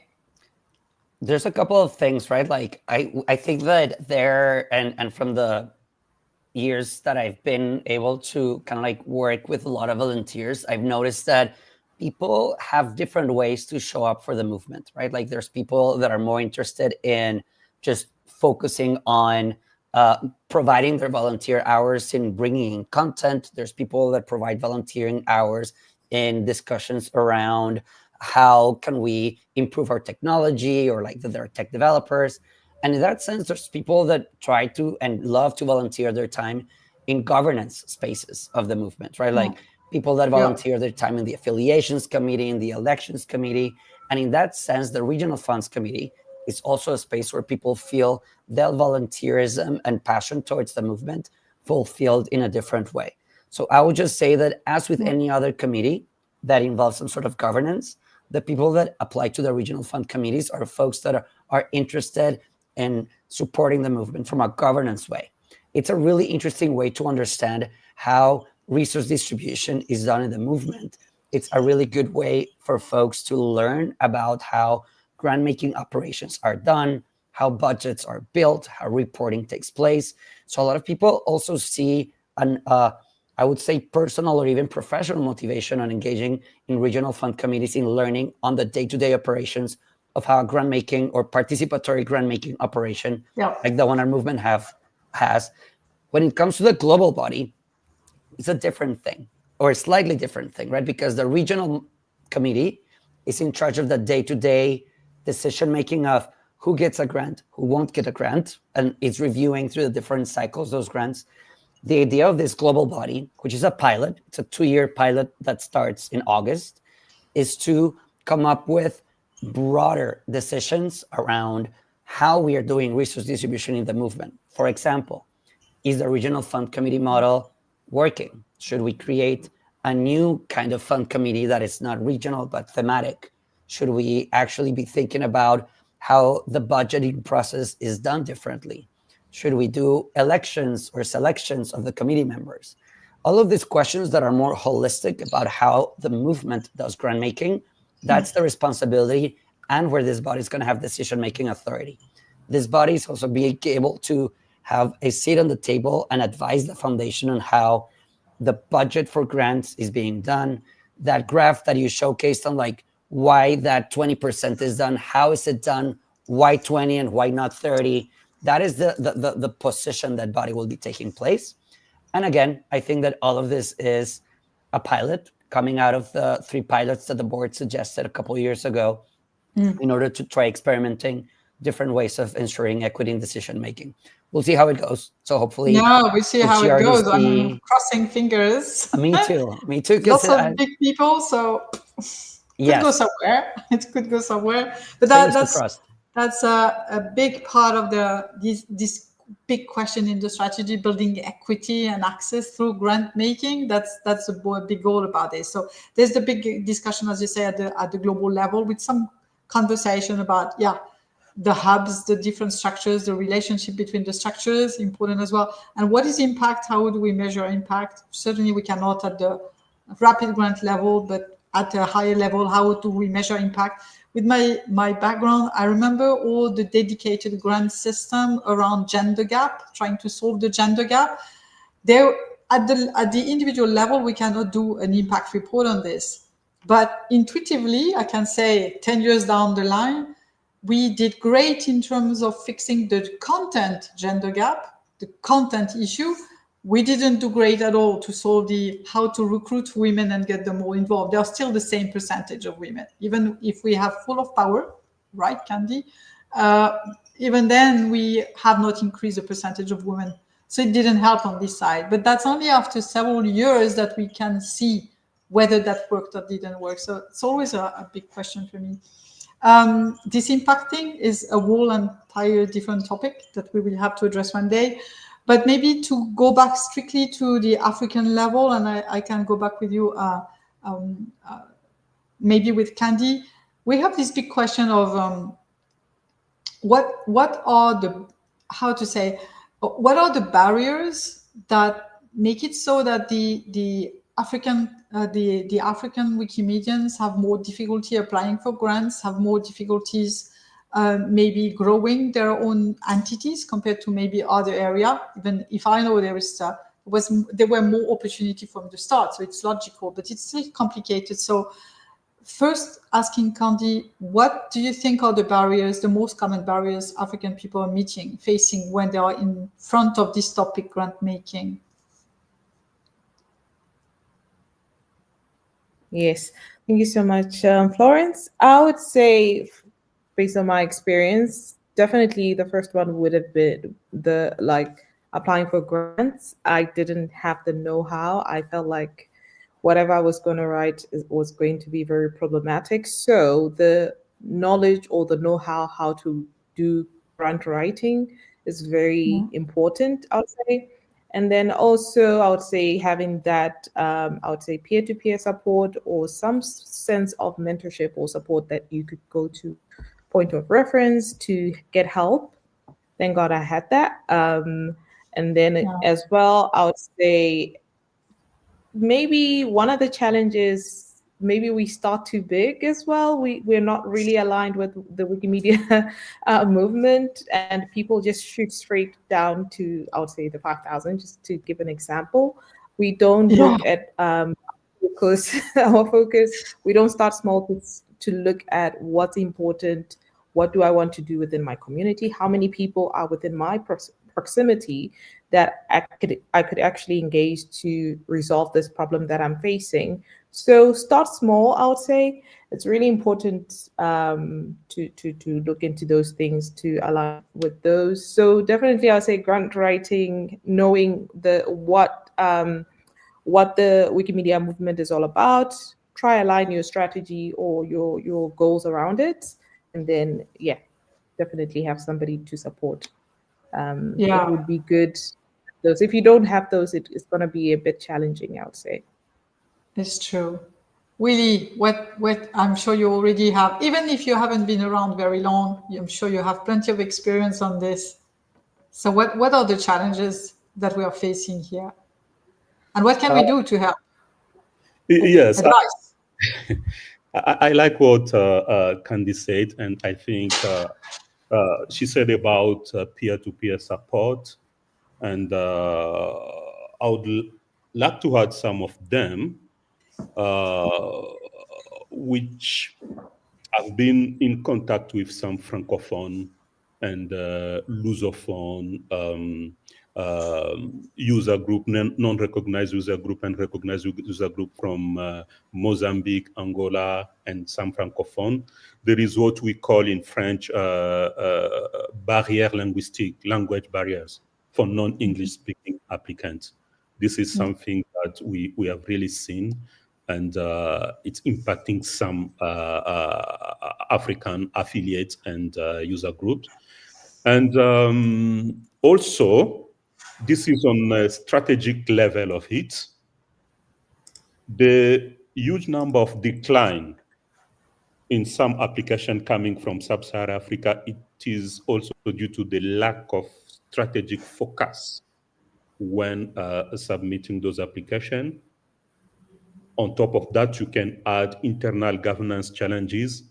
There's a couple of things, right? Like I think that there, and from the years that I've been able to kind of like work with a lot of volunteers, I've noticed that people have different ways to show up for the movement, right? Like there's people that are more interested in just focusing on providing their volunteer hours in bringing in content. There's people that provide volunteering hours in discussions around how can we improve our technology, or like that they're tech developers. And in that sense, there's people that try to and love to volunteer their time in governance spaces of the movement, right? Like people that volunteer their time in the affiliations committee, in the elections committee. And in that sense, the regional funds committee is also a space where people feel their volunteerism and passion towards the movement fulfilled in a different way. So I would just say that as with any other committee that involves some sort of governance, the people that apply to the regional fund committees are folks that are interested in supporting the movement from a governance way. it's a really interesting way to understand how resource distribution is done in the movement. It's a really good way for folks to learn about how grant-making operations are done, how budgets are built, how reporting takes place. So a lot of people also see an, I would say, personal or even professional motivation on engaging in regional fund committees in learning on the day-to-day operations of how a grant-making or participatory grant-making operation, like the one our movement has. When it comes to the global body, it's a different thing, or a slightly different thing, right? Because the regional committee is in charge of the day-to-day decision-making of who gets a grant, who won't get a grant, and it's reviewing through the different cycles, those grants. The idea of this global body, which is a pilot, it's a 2-year pilot that starts in August, is to come up with broader decisions around how we are doing resource distribution in the movement. For example, is the regional fund committee model working? Should we create a new kind of fund committee that is not regional but thematic? Should we actually be thinking about how the budgeting process is done differently? Should we do elections or selections of the committee members? All of these questions that are more holistic about how the movement does grant making, that's the responsibility and where this body is going to have decision-making authority. This body is also being able to have a seat on the table and advise the foundation on how the budget for grants is being done. That graph that you showcased on like why that 20% is done, how is it done, why 20 and why not 30? That is the position that body will be taking place. And again, I think that all of this is a pilot coming out of the 3 pilots that the board suggested a couple of years ago in order to try experimenting different ways of ensuring equity in decision making. We'll see how it goes. So hopefully, we see how it goes. I'm crossing fingers. Me too. Lots of big people, so could go somewhere. It could go somewhere. But that's a big part of this big question in the strategy, building equity and access through grant making. That's a big goal about this. So there's the big discussion, as you say, at the global level, with some conversation about the hubs, the different structures, the relationship between the structures, important as well. And what is impact? How do we measure impact? Certainly we cannot at the rapid grant level, but at a higher level, how do we measure impact? With my background, I remember all the dedicated grant system around gender gap, trying to solve the gender gap. There, at the individual level, we cannot do an impact report on this. But intuitively, I can say 10 years down the line, we did great in terms of fixing the content gender gap, the content issue. We didn't do great at all to solve how to recruit women and get them more involved. They are still the same percentage of women, even if we have full of power, right, Candy? Even then, we have not increased the percentage of women. So it didn't help on this side. But that's only after several years that we can see whether that worked or didn't work. So it's always a big question for me. This impacting is a whole entire different topic that we will have to address one day. But maybe to go back strictly to the African level, and I can go back with you, maybe with Candy, we have this big question of what are the barriers that make it so that the African Wikimedians have more difficulty applying for grants, have more difficulties maybe growing their own entities compared to maybe other area. Even if I know there were more opportunity from the start, so it's logical, but it's still complicated. So first, asking Candy, what do you think are the barriers, the most common barriers African people are facing when they are in front of this topic, grant making? Yes, thank you so much, Florence. I would say, based on my experience, definitely the first one would have been applying for grants. I didn't have the know-how. I felt like whatever I was going to write was going to be very problematic. So the knowledge or the know-how how to do grant writing is very important, I would say. And then also, I would say having that, I would say peer-to-peer support or some sense of mentorship or support that you could go to point of reference to get help. Thank God I had that. And And then as well, I would say maybe one of the challenges, maybe we start too big as well. We're not really aligned with the Wikimedia movement, and people just shoot straight down to, I would say, the 5,000, just to give an example. We don't look at focus, our focus. We don't start small to look at what's important. What do I want to do within my community? How many people are within my proximity that I could actually engage to resolve this problem that I'm facing? So start small, I would say. It's really important to look into those things, to align with those. So definitely, I would say grant writing, knowing what the Wikimedia movement is all about. Try align your strategy or your goals around it, and then definitely have somebody to support. It would be good. Those, if you don't have those, it's going to be a bit challenging, I would say. It's true. Willy, what I'm sure you already have, even if you haven't been around very long, I'm sure you have plenty of experience on this. So what are the challenges that we are facing here? And what can we do to help? Yes. Advice. I like what Candy said, and I think she said about peer-to-peer support, and I would like to add some of them, which I've been in contact with some Francophone and Lusophone user group, non-recognized user group and recognized user group from Mozambique, Angola, and some Francophone. There is what we call in French barrière linguistique, language barriers for non-English speaking applicants. This is something that we have really seen, and it's impacting some African affiliates and user groups. And also, this is on a strategic level of it. The huge number of decline in some application coming from Sub-Saharan Africa, it is also due to the lack of strategic focus when submitting those applications. On top of that, you can add internal governance challenges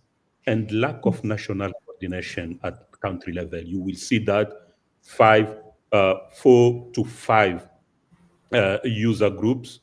and lack of national coordination at country level. You will see that 4 to 5 user groups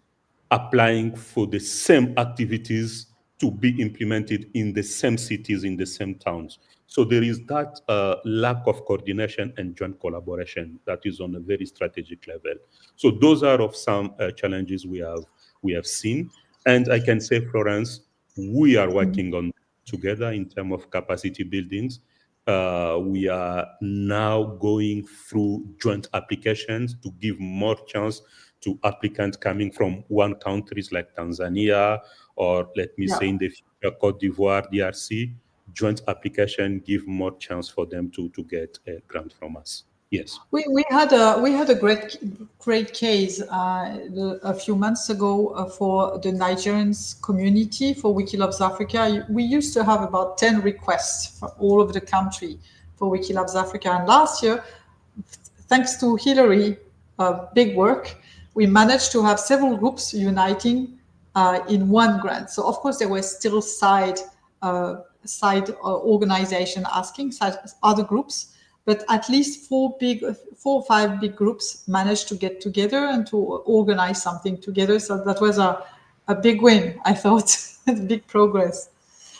applying for the same activities to be implemented in the same cities, in the same towns. So there is that lack of coordination and joint collaboration that is on a very strategic level. So those are of some challenges we have seen. And I can say, Florence, we are working on together in terms of capacity buildings. We are now going through joint applications to give more chance to applicants coming from one countries like Tanzania, or let me say in the future, Cote d'Ivoire, DRC. Joint application give more chance for them to get a grant from us. Yes. We had a great case a few months ago for the Nigerian community for Wiki Loves Africa. We used to have about 10 requests from all over the country for Wiki Loves Africa, and last year, thanks to Hillary, big work, we managed to have several groups uniting in one grant. So of course there were still side organization asking, other groups. But at least 4 or 5 big groups managed to get together and to organize something together. So that was a big win, I thought, big progress.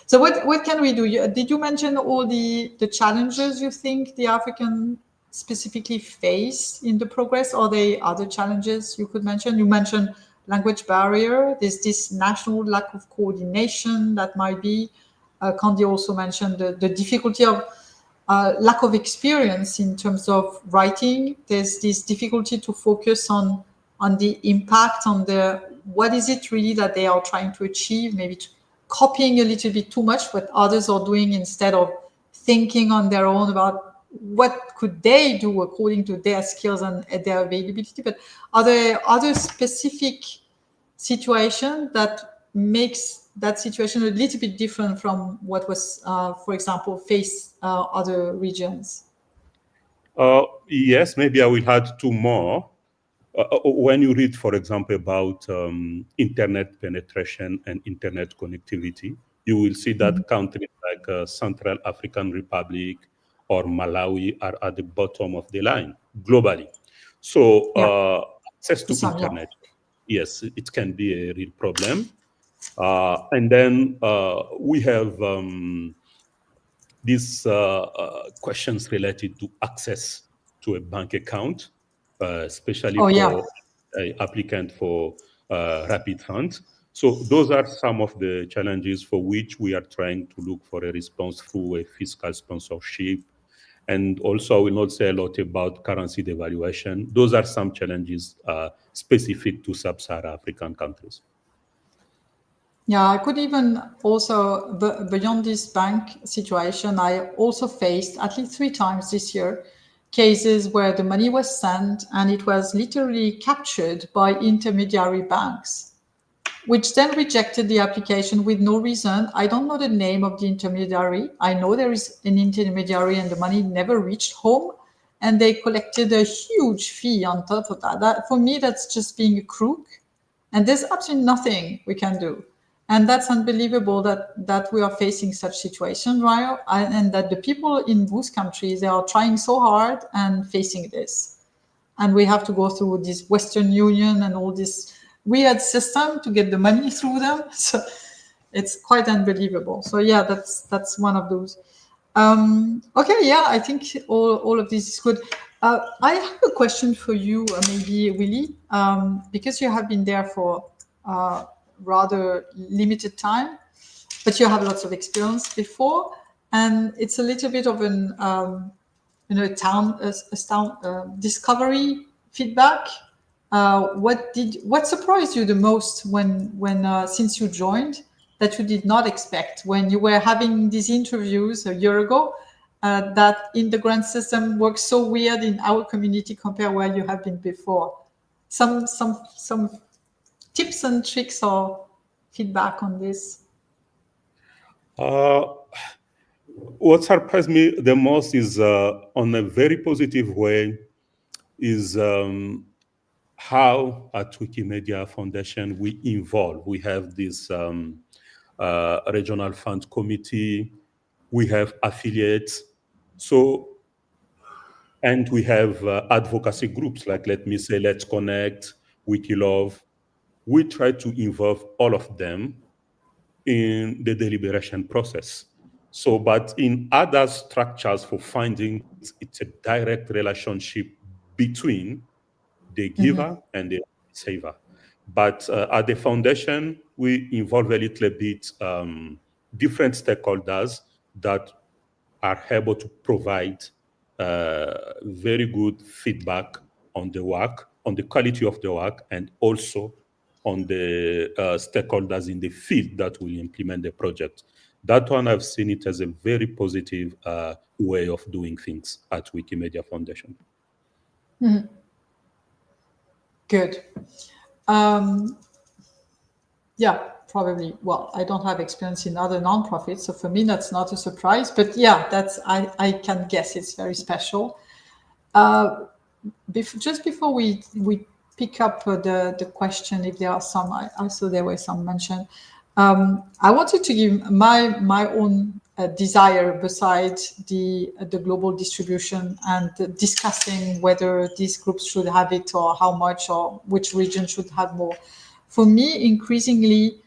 So what can we do? Did you mention all the challenges you think the African specifically face in the progress? Are there other challenges you could mention? You mentioned language barrier. There's this national lack of coordination that might be. Candy also mentioned the difficulty of lack of experience in terms of writing. There's this difficulty to focus on the impact, on what is it really that they are trying to achieve, maybe copying a little bit too much what others are doing instead of thinking on their own about what could they do according to their skills and their availability. But are there other specific situations that makes that situation a little bit different from what was, for example, faced other regions? Yes, maybe I will add two more. When you read, for example, about internet penetration and internet connectivity, you will see that countries like Central African Republic or Malawi are at the bottom of the line globally. So access to internet, yes, it can be a real problem. And then we have these questions related to access to a bank account, especially for an applicant for rapid funds. So those are some of the challenges for which we are trying to look for a response through a fiscal sponsorship. And also, I will not say a lot about currency devaluation. Those are some challenges specific to Sub-Saharan African countries. Yeah, I could even also, beyond this bank situation, I also faced at least 3 times this year cases where the money was sent and it was literally captured by intermediary banks, which then rejected the application with no reason. I don't know the name of the intermediary. I know there is an intermediary and the money never reached home, and they collected a huge fee on top of that. For me, that's just being a crook, and there's absolutely nothing we can do. And that's unbelievable that we are facing such situations, right? And that the people in those countries, they are trying so hard and facing this. And we have to go through this Western Union and all this weird system to get the money through them. So it's quite unbelievable. So yeah, that's one of those. Okay, yeah, I think all of this is good. I have a question for you, maybe Willy, because you have been there for rather limited time, but you have lots of experience before, and it's a little bit of an discovery feedback. What surprised you the most when since you joined that you did not expect when you were having these interviews a year ago, that in the grant system works so weird in our community compared where you have been before? Some tips and tricks or feedback on this? What surprised me the most is, on a very positive way, is how at Wikimedia Foundation we involve. We have this regional fund committee, we have affiliates, and we have advocacy groups like, let me say, Let's Connect, WikiLove. We try to involve all of them in the deliberation process. So, but in other structures for findings, it's a direct relationship between the giver and the receiver. But at the foundation, we involve a little bit different stakeholders that are able to provide very good feedback on the work, on the quality of the work, and also on the stakeholders in the field that will implement the project. That one, I've seen it as a very positive way of doing things at Wikimedia Foundation. Good. Yeah, probably. Well, I don't have experience in other nonprofits, so for me that's not a surprise. But yeah, that's I can guess it's very special. Just before we pick up the question, if there are some, I saw there were some mentioned. I wanted to give my own desire besides the global distribution and discussing whether these groups should have it or how much or which region should have more. For me, increasingly,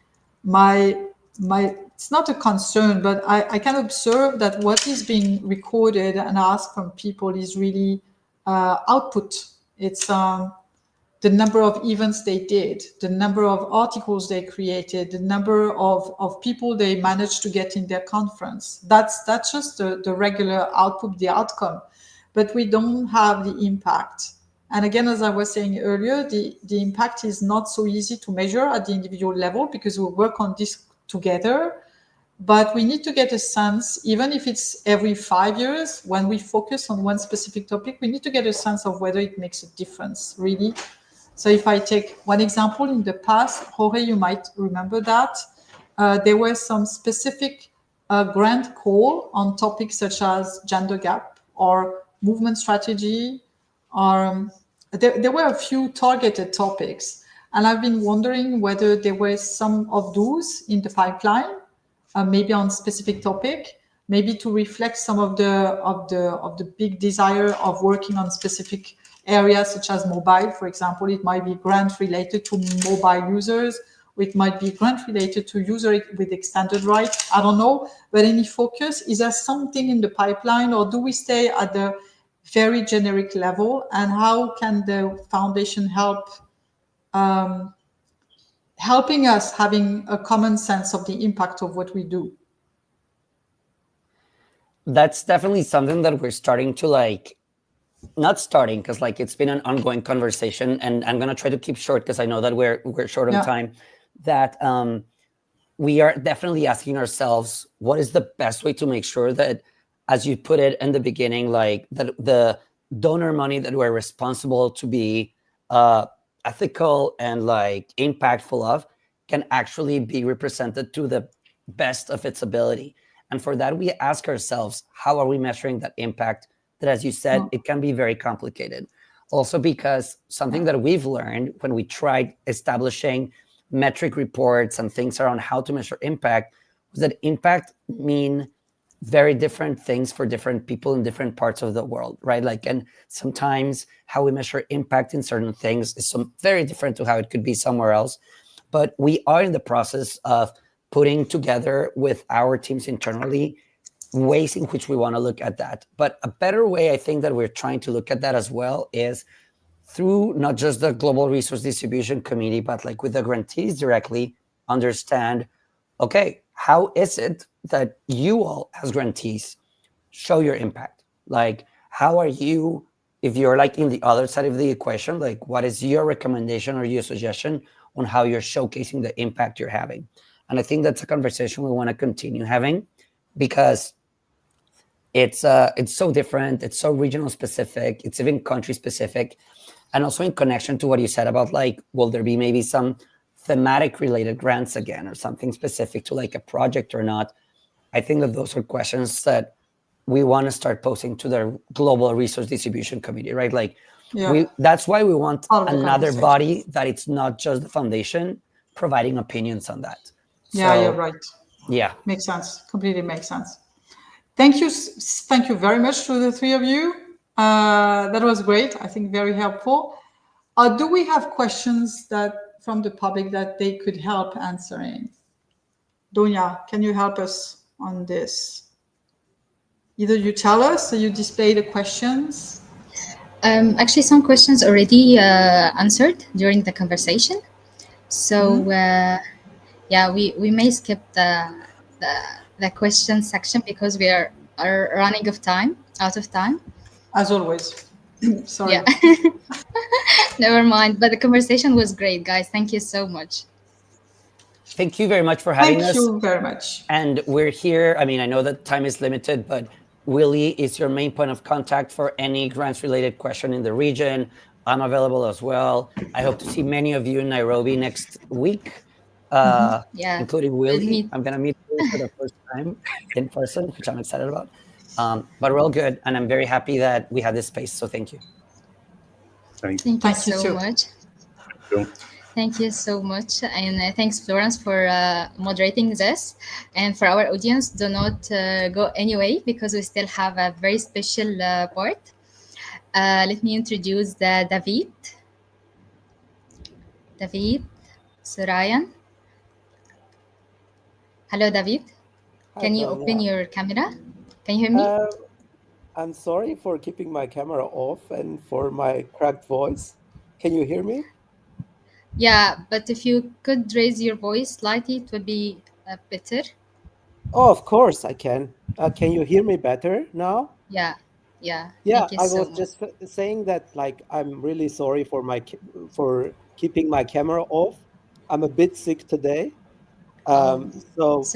it's not a concern, but I can observe that what is being recorded and asked from people is really output. It's the number of events they did, the number of articles they created, the number of people they managed to get in their conference. That's just the regular output, the outcome. But we don't have the impact. And again, as I was saying earlier, the impact is not so easy to measure at the individual level because we work on this together. But we need to get a sense, even if it's every 5 years, when we focus on one specific topic, we need to get a sense of whether it makes a difference, really. So if I take one example in the past, Jorge, you might remember that, there were some specific grant call on topics such as gender gap or movement strategy. There were a few targeted topics, and I've been wondering whether there were some of those in the pipeline, maybe on specific topic, maybe to reflect some of the big desire of working on specific areas such as mobile. For example, it might be grant related to mobile users, or it might be grant related to user with extended rights. I don't know, but any focus? Is there something in the pipeline, or do we stay at the very generic level? And how can the foundation help helping us having a common sense of the impact of what we do? That's definitely something that we're starting to not starting, because it's been an ongoing conversation, and I'm gonna try to keep short because I know that we're short on time. That we are definitely asking ourselves, what is the best way to make sure that, as you put it in the beginning, that the donor money that we're responsible to be ethical and impactful of can actually be represented to the best of its ability. And for that, we ask ourselves, how are we measuring that impact? That, as you said, it can be very complicated. Also, because something that we've learned when we tried establishing metric reports and things around how to measure impact was that impact mean very different things for different people in different parts of the world, right? And sometimes how we measure impact in certain things is very different to how it could be somewhere else. But we are in the process of putting together with our teams internally ways in which we want to look at that. But a better way, I think, that we're trying to look at that as well is through not just the Global Resource Distribution Committee, but with the grantees directly understand, okay, how is it that you all as grantees show your impact? How are you, if you're in the other side of the equation, what is your recommendation or your suggestion on how you're showcasing the impact you're having? And I think that's a conversation we want to continue having, because it's so different, it's so regional specific, it's even country specific, and also in connection to what you said about will there be maybe some thematic related grants again, or something specific to a project or not? I think that those are questions that we want to start posing to the Global Resource Distribution Committee, right? That's why we want another body that it's not just the foundation providing opinions on that. You're right. Yeah, makes sense. Completely makes sense. Thank you very much to the three of you. That was great. I think very helpful. Do we have questions from the public that they could help answering? Donia, can you help us on this? Either you tell us or you display the questions. Actually, some questions already answered during the conversation. So we may skip the question section because we are running out of time. As always. Sorry. Yeah. Never mind. But the conversation was great, guys. Thank you so much. Thank you very much for having us. Thank you very much. And we're here. I mean, I know that time is limited, but Willy is your main point of contact for any grants-related question in the region. I'm available as well. I hope to see many of you in Nairobi next week, including Willy. I'm going to meet you for the first time in person, which I'm excited about. But we're all good, and I'm very happy that we have this space, so thank you. Thank you. Thank you so much. Thank you so much. And thanks, Florence, for moderating this. And for our audience, do not go anyway, because we still have a very special part. Let me introduce Davit, Saroyan. Hello, Davit. Can you open your camera? Can you hear me? I'm sorry for keeping my camera off and for my cracked voice. Can you hear me? Yeah, but if you could raise your voice slightly, it would be better. Oh, of course I can. Can you hear me better now? Yeah. I was just saying that, like, I'm really sorry for keeping my camera off. I'm a bit sick today, but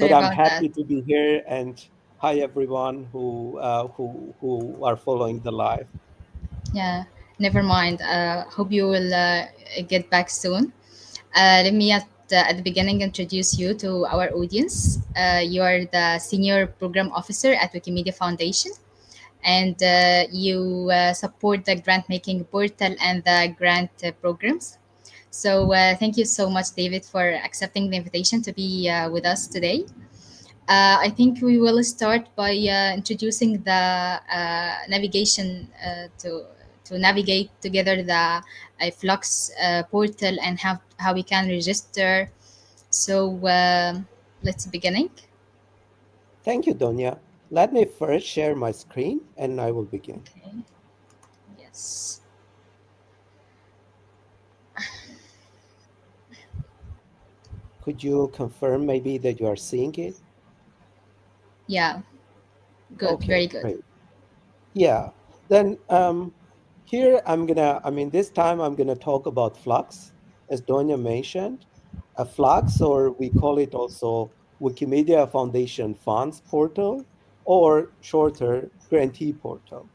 I'm happy to be here. And hi everyone who are following the live. Yeah, never mind. Hope you will get back soon. Let me at the beginning introduce you to our audience. You are the Senior Program Officer at Wikimedia Foundation. and you support the grant making portal and the grant programs. So thank you so much, David, for accepting the invitation to be with us today. I think we will start by introducing the navigation to navigate together the Fluxx portal and how we can register. So let's beginning. Thank you, Donia. Let me first share my screen and I will begin. Okay. Yes. Could you confirm maybe that you are seeing it? Yeah. Good. Okay, very good. Great. Yeah. Then here this time I'm gonna talk about Fluxx, as Donia mentioned. A Fluxx, or we call it also Wikimedia Foundation Funds Portal, or shorter, Grantee Portal.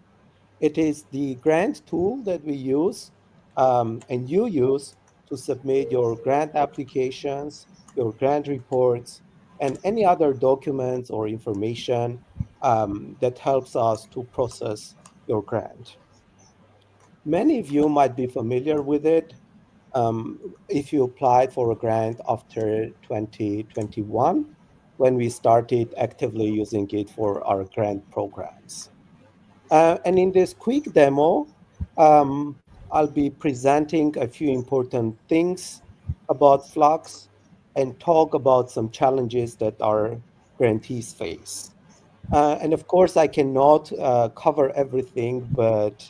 It is the grant tool that we use and you use to submit your grant applications, your grant reports, and any other documents or information that helps us to process your grant. Many of you might be familiar with it if you applied for a grant after 2021, when we started actively using it for our grant programs. And in this quick demo, I'll be presenting a few important things about Fluxx and talk about some challenges that our grantees face. And of course, I cannot cover everything, but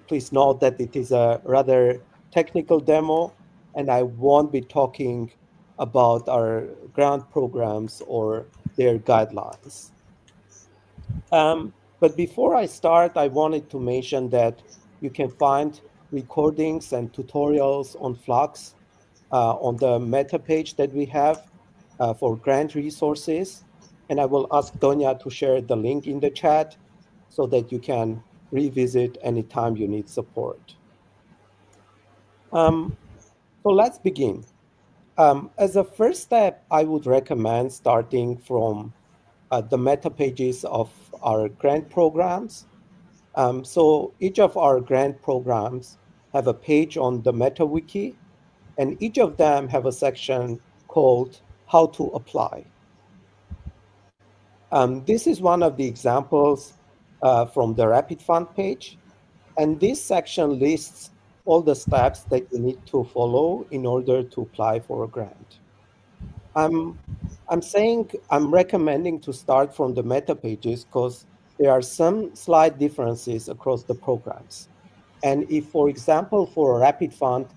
please note that it is a rather technical demo, and I won't be talking about our grant programs or their guidelines. But before I start, I wanted to mention that you can find recordings and tutorials on Fluxx on the meta page that we have for grant resources. And I will ask Donia to share the link in the chat so that you can revisit anytime you need support. So let's begin. As a first step, I would recommend starting from the meta pages of our grant programs. So each of our grant programs have a page on the MetaWiki, and each of them have a section called How to Apply. This is one of the examples from the Rapid Fund page, and this section lists all the steps that you need to follow in order to apply for a grant. I'm recommending to start from the meta pages because there are some slight differences across the programs. And if, for example, for a Rapid Fund,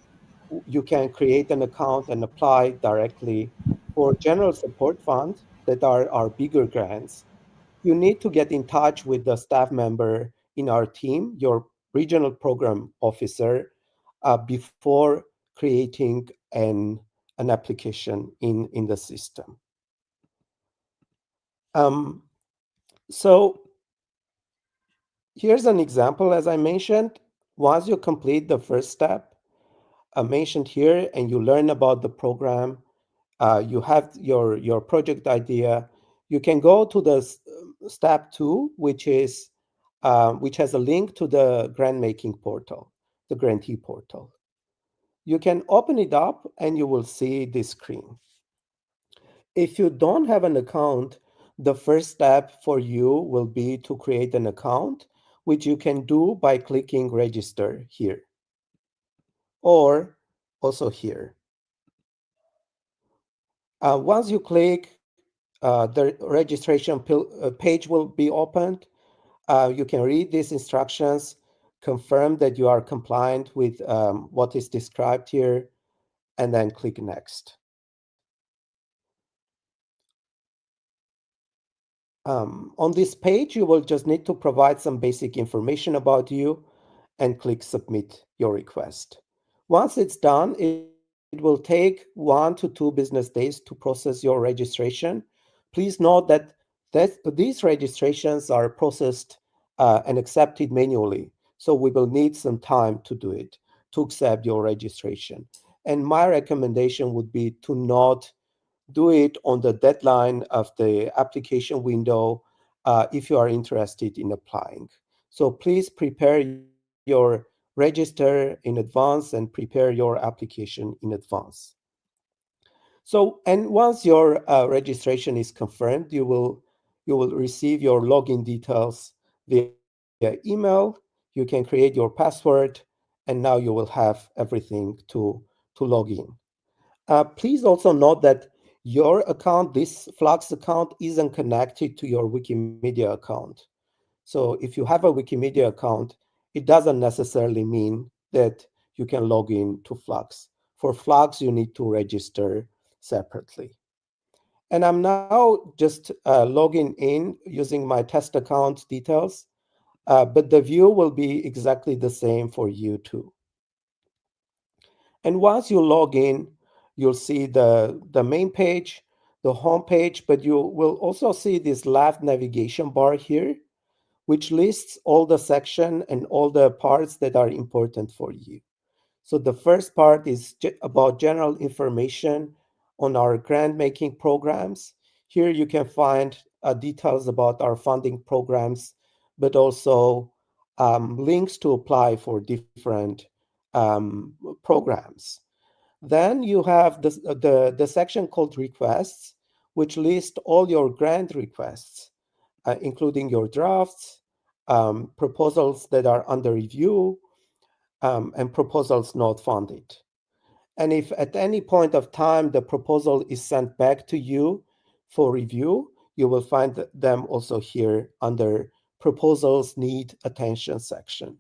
you can create an account and apply directly. For General Support Fund, that are our bigger grants, you need to get in touch with the staff member in our team, your regional program officer, before creating an application in the system. So here's an example, as I mentioned. Once you complete the first step mentioned here and you learn about the program, you have your project idea, you can go to the step 2, which has a link to the grant making portal, the grantee portal. You can open it up and you will see this screen. If you don't have an account, the first step for you will be to create an account, which you can do by clicking register here, or also here. Once you click, the registration page will be opened. You can read these instructions, confirm that you are compliant with what is described here, and then click next. On this page, you will just need to provide some basic information about you and click submit your request. Once it's done, it will take 1 to 2 business days to process your registration. Please note that these registrations are processed and accepted manually. So we will need some time to do it, to accept your registration. And my recommendation would be to not do it on the deadline of the application window if you are interested in applying. So please prepare your register in advance and prepare your application in advance. So, and once your registration is confirmed, you will receive your login details via email. You can create your password, and now you will have everything to log in. Please also note that your account, this Fluxx account, isn't connected to your Wikimedia account. So if you have a Wikimedia account, it doesn't necessarily mean that you can log in to Fluxx. For Fluxx, you need to register separately. And I'm now just logging in using my test account details, but the view will be exactly the same for you too. And once you log in, you'll see the main page, the home page, but you will also see this left navigation bar here, which lists all the section and all the parts that are important for you. So the first part is about general information on our grant making programs. Here you can find details about our funding programs, but also links to apply for different programs. Then you have the section called requests, which list all your grant requests, including your drafts, proposals that are under review, and proposals not funded. And if at any point of time the proposal is sent back to you for review, you will find them also here under proposals need attention section.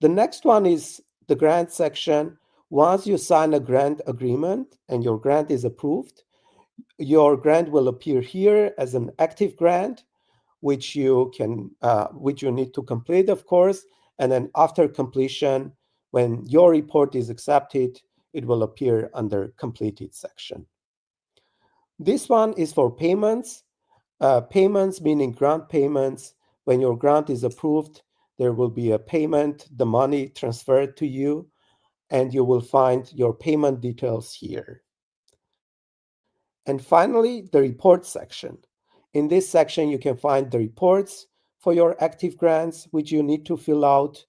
The next one is the grant section. Once you sign a grant agreement and your grant is approved, your grant will appear here as an active grant, which you need to complete, of course. And then after completion, when your report is accepted, it will appear under completed section. This one is for payments. Payments meaning grant payments. When your grant is approved, there will be a payment, the money transferred to you, and you will find your payment details here. And finally, the report section. In this section, you can find the reports for your active grants, which you need to fill out.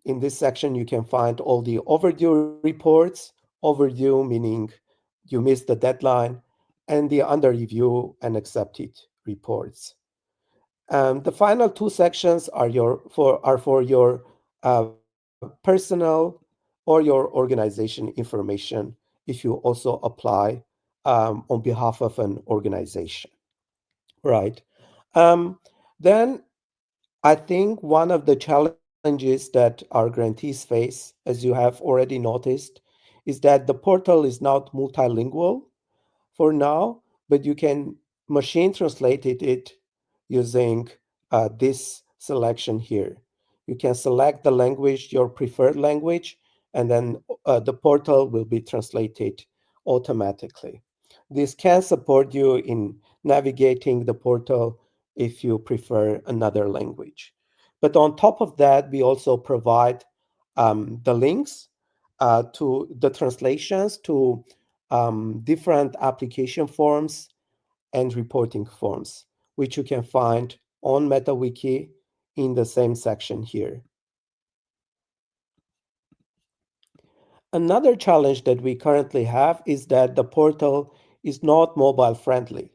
In this section, you can find all the overdue reports, overdue meaning you missed the deadline, and the under review and accepted reports. The final two sections are for your personal or your organization information if you also apply on behalf of an organization, right? Then I think one of the challenges that our grantees face, as you have already noticed, is that the portal is not multilingual for now, but you can machine translate it using this selection here. You can select the language, your preferred language, and then the portal will be translated automatically. This can support you in navigating the portal if you prefer another language. But on top of that, we also provide the links to the translations to different application forms and reporting forms, which you can find on MetaWiki in the same section here. Another challenge that we currently have is that the portal is not mobile friendly.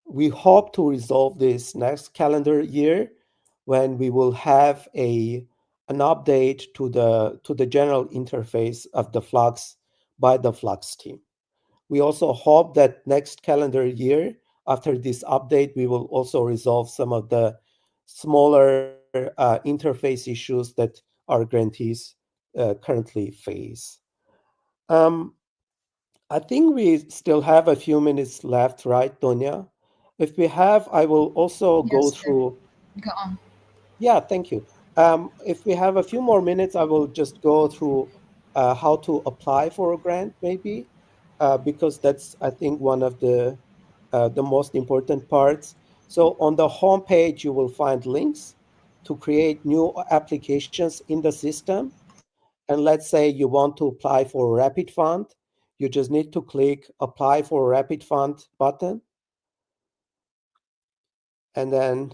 We hope to resolve this next calendar year when we will have an update to the general interface of the Fluxx by the Fluxx team. We also hope that next calendar year, after this update, we will also resolve some of the smaller interface issues that our grantees currently face. I think we still have a few minutes left, right, Donia? If we have, I will also go through. Go on. Yeah, thank you. If we have a few more minutes, I will just go through how to apply for a grant, maybe, because that's, I think, one of the most important parts. So on the home page, you will find links to create new applications in the system. And let's say you want to apply for a rapid fund, you just need to click Apply for a Rapid Fund button. and then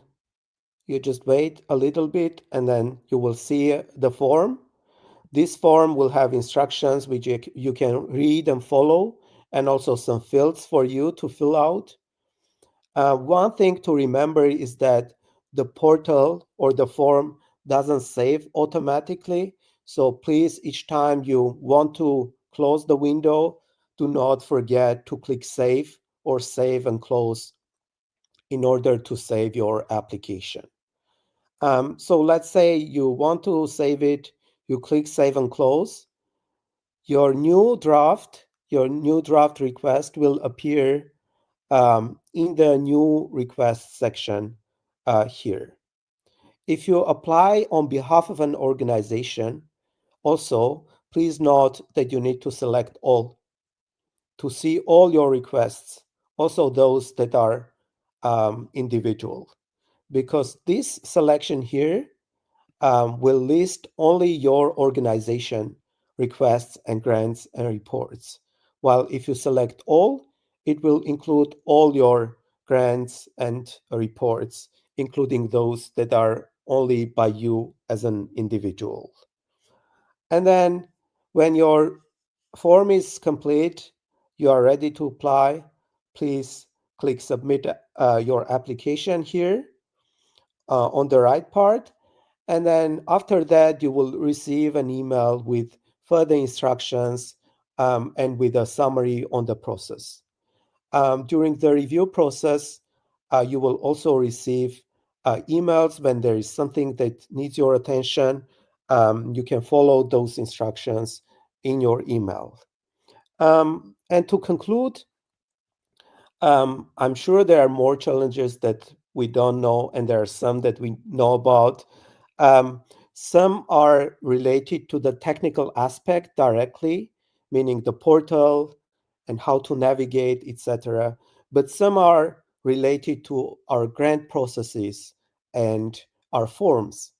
you just wait a little bit, and then you will see the form. This form will have instructions which you can read and follow, and also some fields for you to fill out. One thing to remember is that the portal or the form doesn't save automatically. So please, each time you want to close the window, do not forget to click save or save and close in order to save your application. So let's say you want to save it, you click save and close. Your new draft request will appear in the new request section here. If you apply on behalf of an organization, also, please note that you need to select all to see all your requests, also those that are individual, because this selection here will list only your organization requests and grants and reports. While if you select all, it will include all your grants and reports, including those that are only by you as an individual. And then when your form is complete, you are ready to apply, please click submit your application here on the right part. And then after that, you will receive an email with further instructions and with a summary on the process. During the review process, you will also receive emails when there is something that needs your attention. You can follow those instructions in your email. And to conclude, I'm sure there are more challenges that we don't know, and there are some that we know about. Some are related to the technical aspect directly, meaning the portal and how to navigate, etc. But some are related to our grant processes and our forms.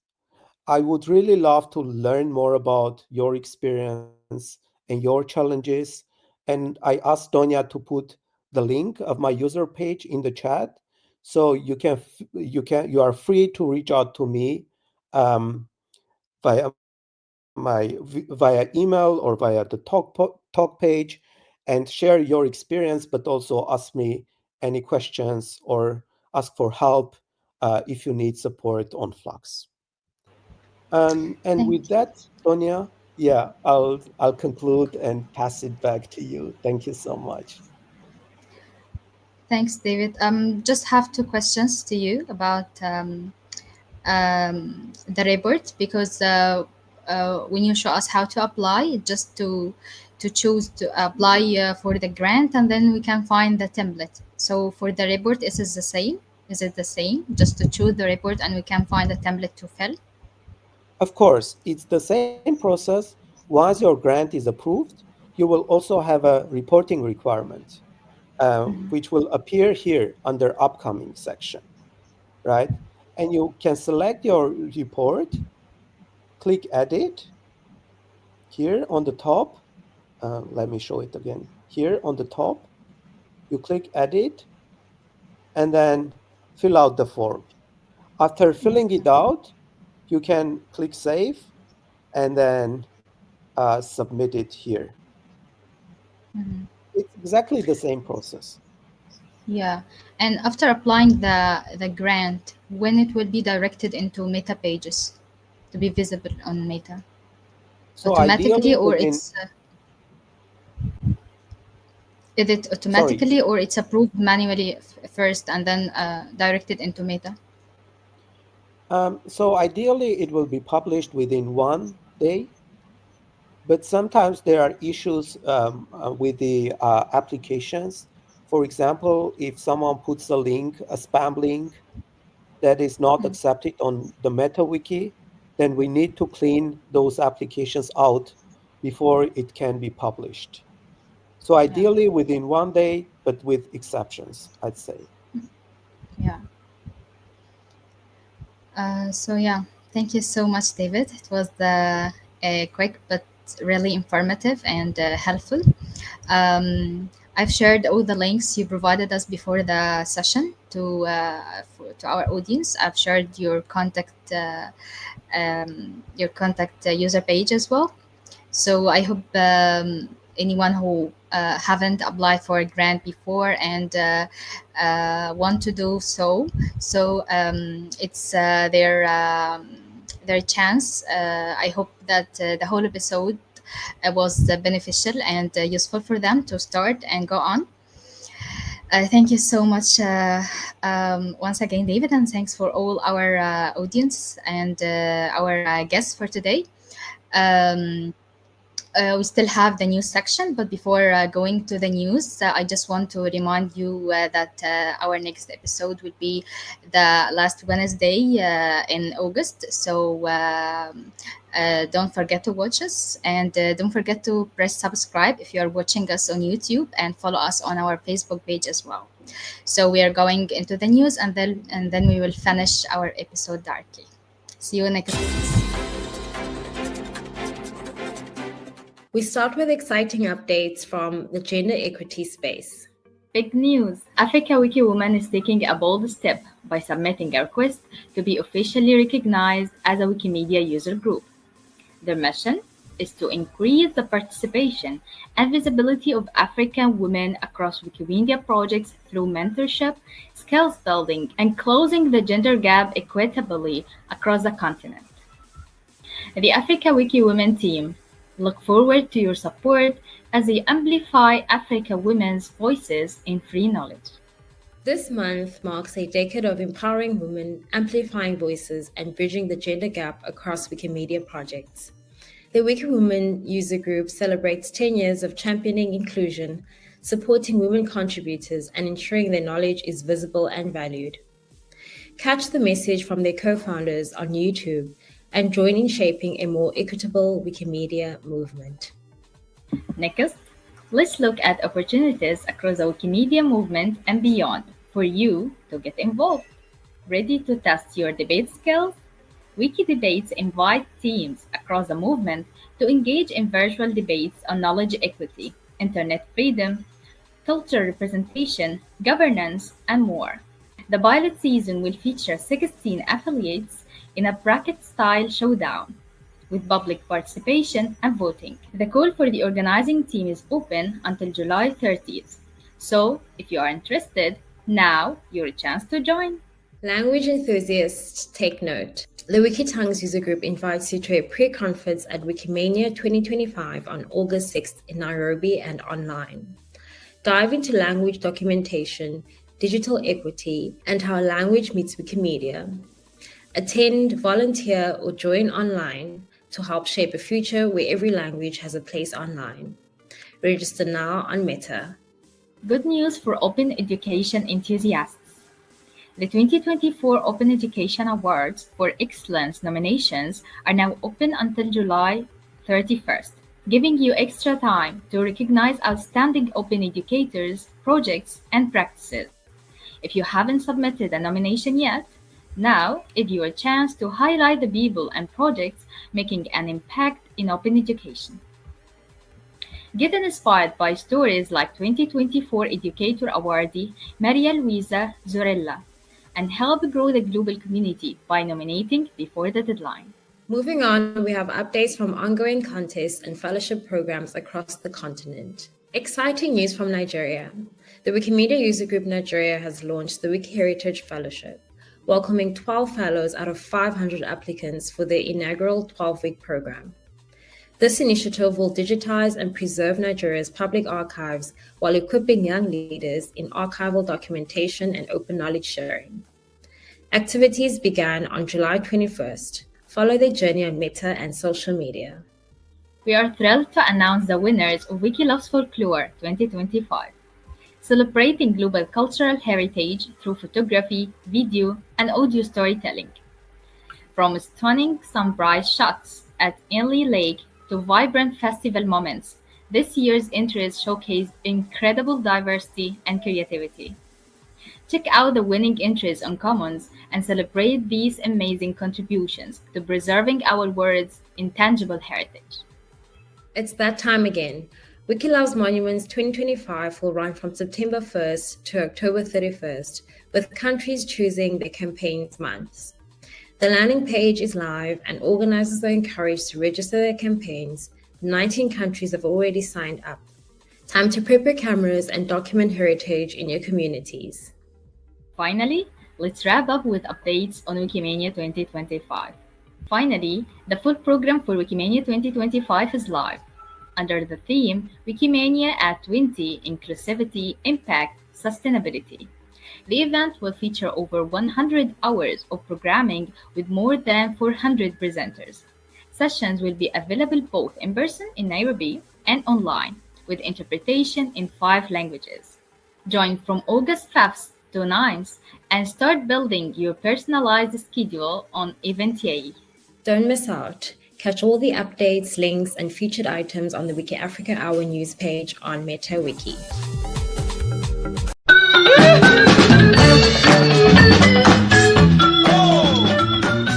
I would really love to learn more about your experience and your challenges. And I asked Donia to put the link of my user page in the chat, so you are free to reach out to me via email or via the talk page and share your experience, but also ask me any questions or ask for help if you need support on Fluxx. And with that, Donia, yeah, I'll conclude and pass it back to you. Thank you so much. Thanks, David. Just have two questions to you about the report, because when you show us how to apply, just to choose to apply for the grant, and then we can find the template. So for the report, is it the same? Is it the same? Just to choose the report and we can find the template to fill? Of course, it's the same process. Once your grant is approved, you will also have a reporting requirement, which will appear here under upcoming section, right? And you can select your report, click edit here on the top. Let me show it again. Here on the top, you click edit and then fill out the form. After filling it out, you can click save and then submit it here. It's exactly the same process. Yeah, and after applying the grant, when it will be directed into Meta pages to be visible on Meta? So automatically, or it's is it automatically, or it's approved manually first and then directed into Meta? So ideally, it will be published within 1 day. But sometimes there are issues with the applications. For example, if someone puts a link, a spam link, that is not accepted on the MetaWiki, then we need to clean those applications out before it can be published. So ideally within 1 day, but with exceptions, I'd say. Yeah. So yeah, thank you so much, David. It was quick but really informative and helpful. I've shared all the links you provided us before the session to our audience. I've shared your contact user page as well. So I hope anyone who haven't applied for a grant before and want to do so, it's their chance. I hope that the whole episode was beneficial and useful for them to start and go on. Thank you so much once again, David, and thanks for all our audience and our guests for today. We still have the news section, but before going to the news, I just want to remind you that our next episode will be the last Wednesday in August. So don't forget to watch us, and don't forget to press subscribe if you are watching us on YouTube, and follow us on our Facebook page as well. So we are going into the news, and then we will finish our episode directly. See you next week. We start with exciting updates from the gender equity space. Big news! Africa Wiki Women is taking a bold step by submitting a request to be officially recognized as a Wikimedia user group. Their mission is to increase the participation and visibility of African women across Wikimedia projects through mentorship, skills building, and closing the gender gap equitably across the continent. The Africa Wiki Women team look forward to your support as they amplify Africa women's voices in free knowledge. This month marks a decade of empowering women, amplifying voices, and bridging the gender gap across Wikimedia projects. The Wiki Women user group celebrates 10 years of championing inclusion, supporting women contributors, and ensuring their knowledge is visible and valued. Catch the message from their co-founders on YouTube and join in shaping a more equitable Wikimedia movement. Next, let's look at opportunities across the Wikimedia movement and beyond for you to get involved. Ready to test your debate skills? Wiki Debates invite teams across the movement to engage in virtual debates on knowledge equity, internet freedom, cultural representation, governance, and more. The pilot season will feature 16 affiliates in a bracket-style showdown, with public participation and voting. The call for the organizing team is open until July 30th. So, if you are interested, now your chance to join. Language enthusiasts, take note. The Wikitongues user group invites you to a pre-conference at Wikimania 2025 on August 6th in Nairobi and online. Dive into language documentation, digital equity, and how language meets Wikimedia. Attend, volunteer, or join online to help shape a future where every language has a place online. Register now on Meta. Good news for open education enthusiasts. The 2024 Open Education Awards for Excellence nominations are now open until July 31st, giving you extra time to recognize outstanding open educators, projects, and practices. If you haven't submitted a nomination yet, now is your chance to highlight the people and projects making an impact in open education. Get inspired by stories like 2024 Educator Awardee Maria Luisa Zorella, and help grow the global community by nominating before the deadline. Moving on, we have updates from ongoing contests and fellowship programs across the continent. Exciting news from Nigeria. The Wikimedia User Group Nigeria has launched the Wiki Heritage Fellowship, welcoming 12 fellows out of 500 applicants for their inaugural 12-week program. This initiative will digitize and preserve Nigeria's public archives while equipping young leaders in archival documentation and open knowledge sharing. Activities began on July 21st. Follow their journey on Meta and social media. We are thrilled to announce the winners of Wiki Loves Folklore 2025, celebrating global cultural heritage through photography, video, and audio storytelling. From stunning sunrise shots at Inle Lake to vibrant festival moments, this year's entries showcased incredible diversity and creativity. Check out the winning entries on Commons and celebrate these amazing contributions to preserving our world's intangible heritage. It's that time again. Wiki Loves Monuments 2025 will run from September 1st to October 31st, with countries choosing their campaigns months. The landing page is live and organizers are encouraged to register their campaigns. 19 countries have already signed up. Time to prep your cameras and document heritage in your communities. Finally, let's wrap up with updates on Wikimania 2025. Finally, the full program for Wikimania 2025 is live. Under the theme, Wikimania at 20, Inclusivity, Impact, Sustainability. The event will feature over 100 hours of programming with more than 400 presenters. Sessions will be available both in person in Nairobi and online, with interpretation in 5 languages. Join from August 5th to 9th and start building your personalized schedule on Eventia. Don't miss out. Catch all the updates, links, and featured items on the WikiAfrica Hour news page on MetaWiki.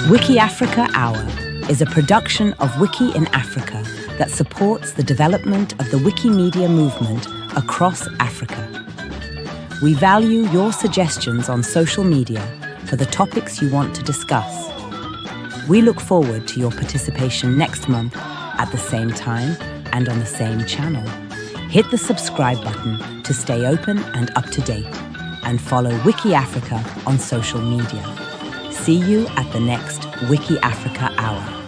WikiAfrica Hour is a production of Wiki in Africa that supports the development of the Wikimedia movement across Africa. We value your suggestions on social media for the topics you want to discuss. We look forward to your participation next month at the same time and on the same channel. Hit the subscribe button to stay open and up to date, and follow WikiAfrica on social media. See you at the next WikiAfrica Hour.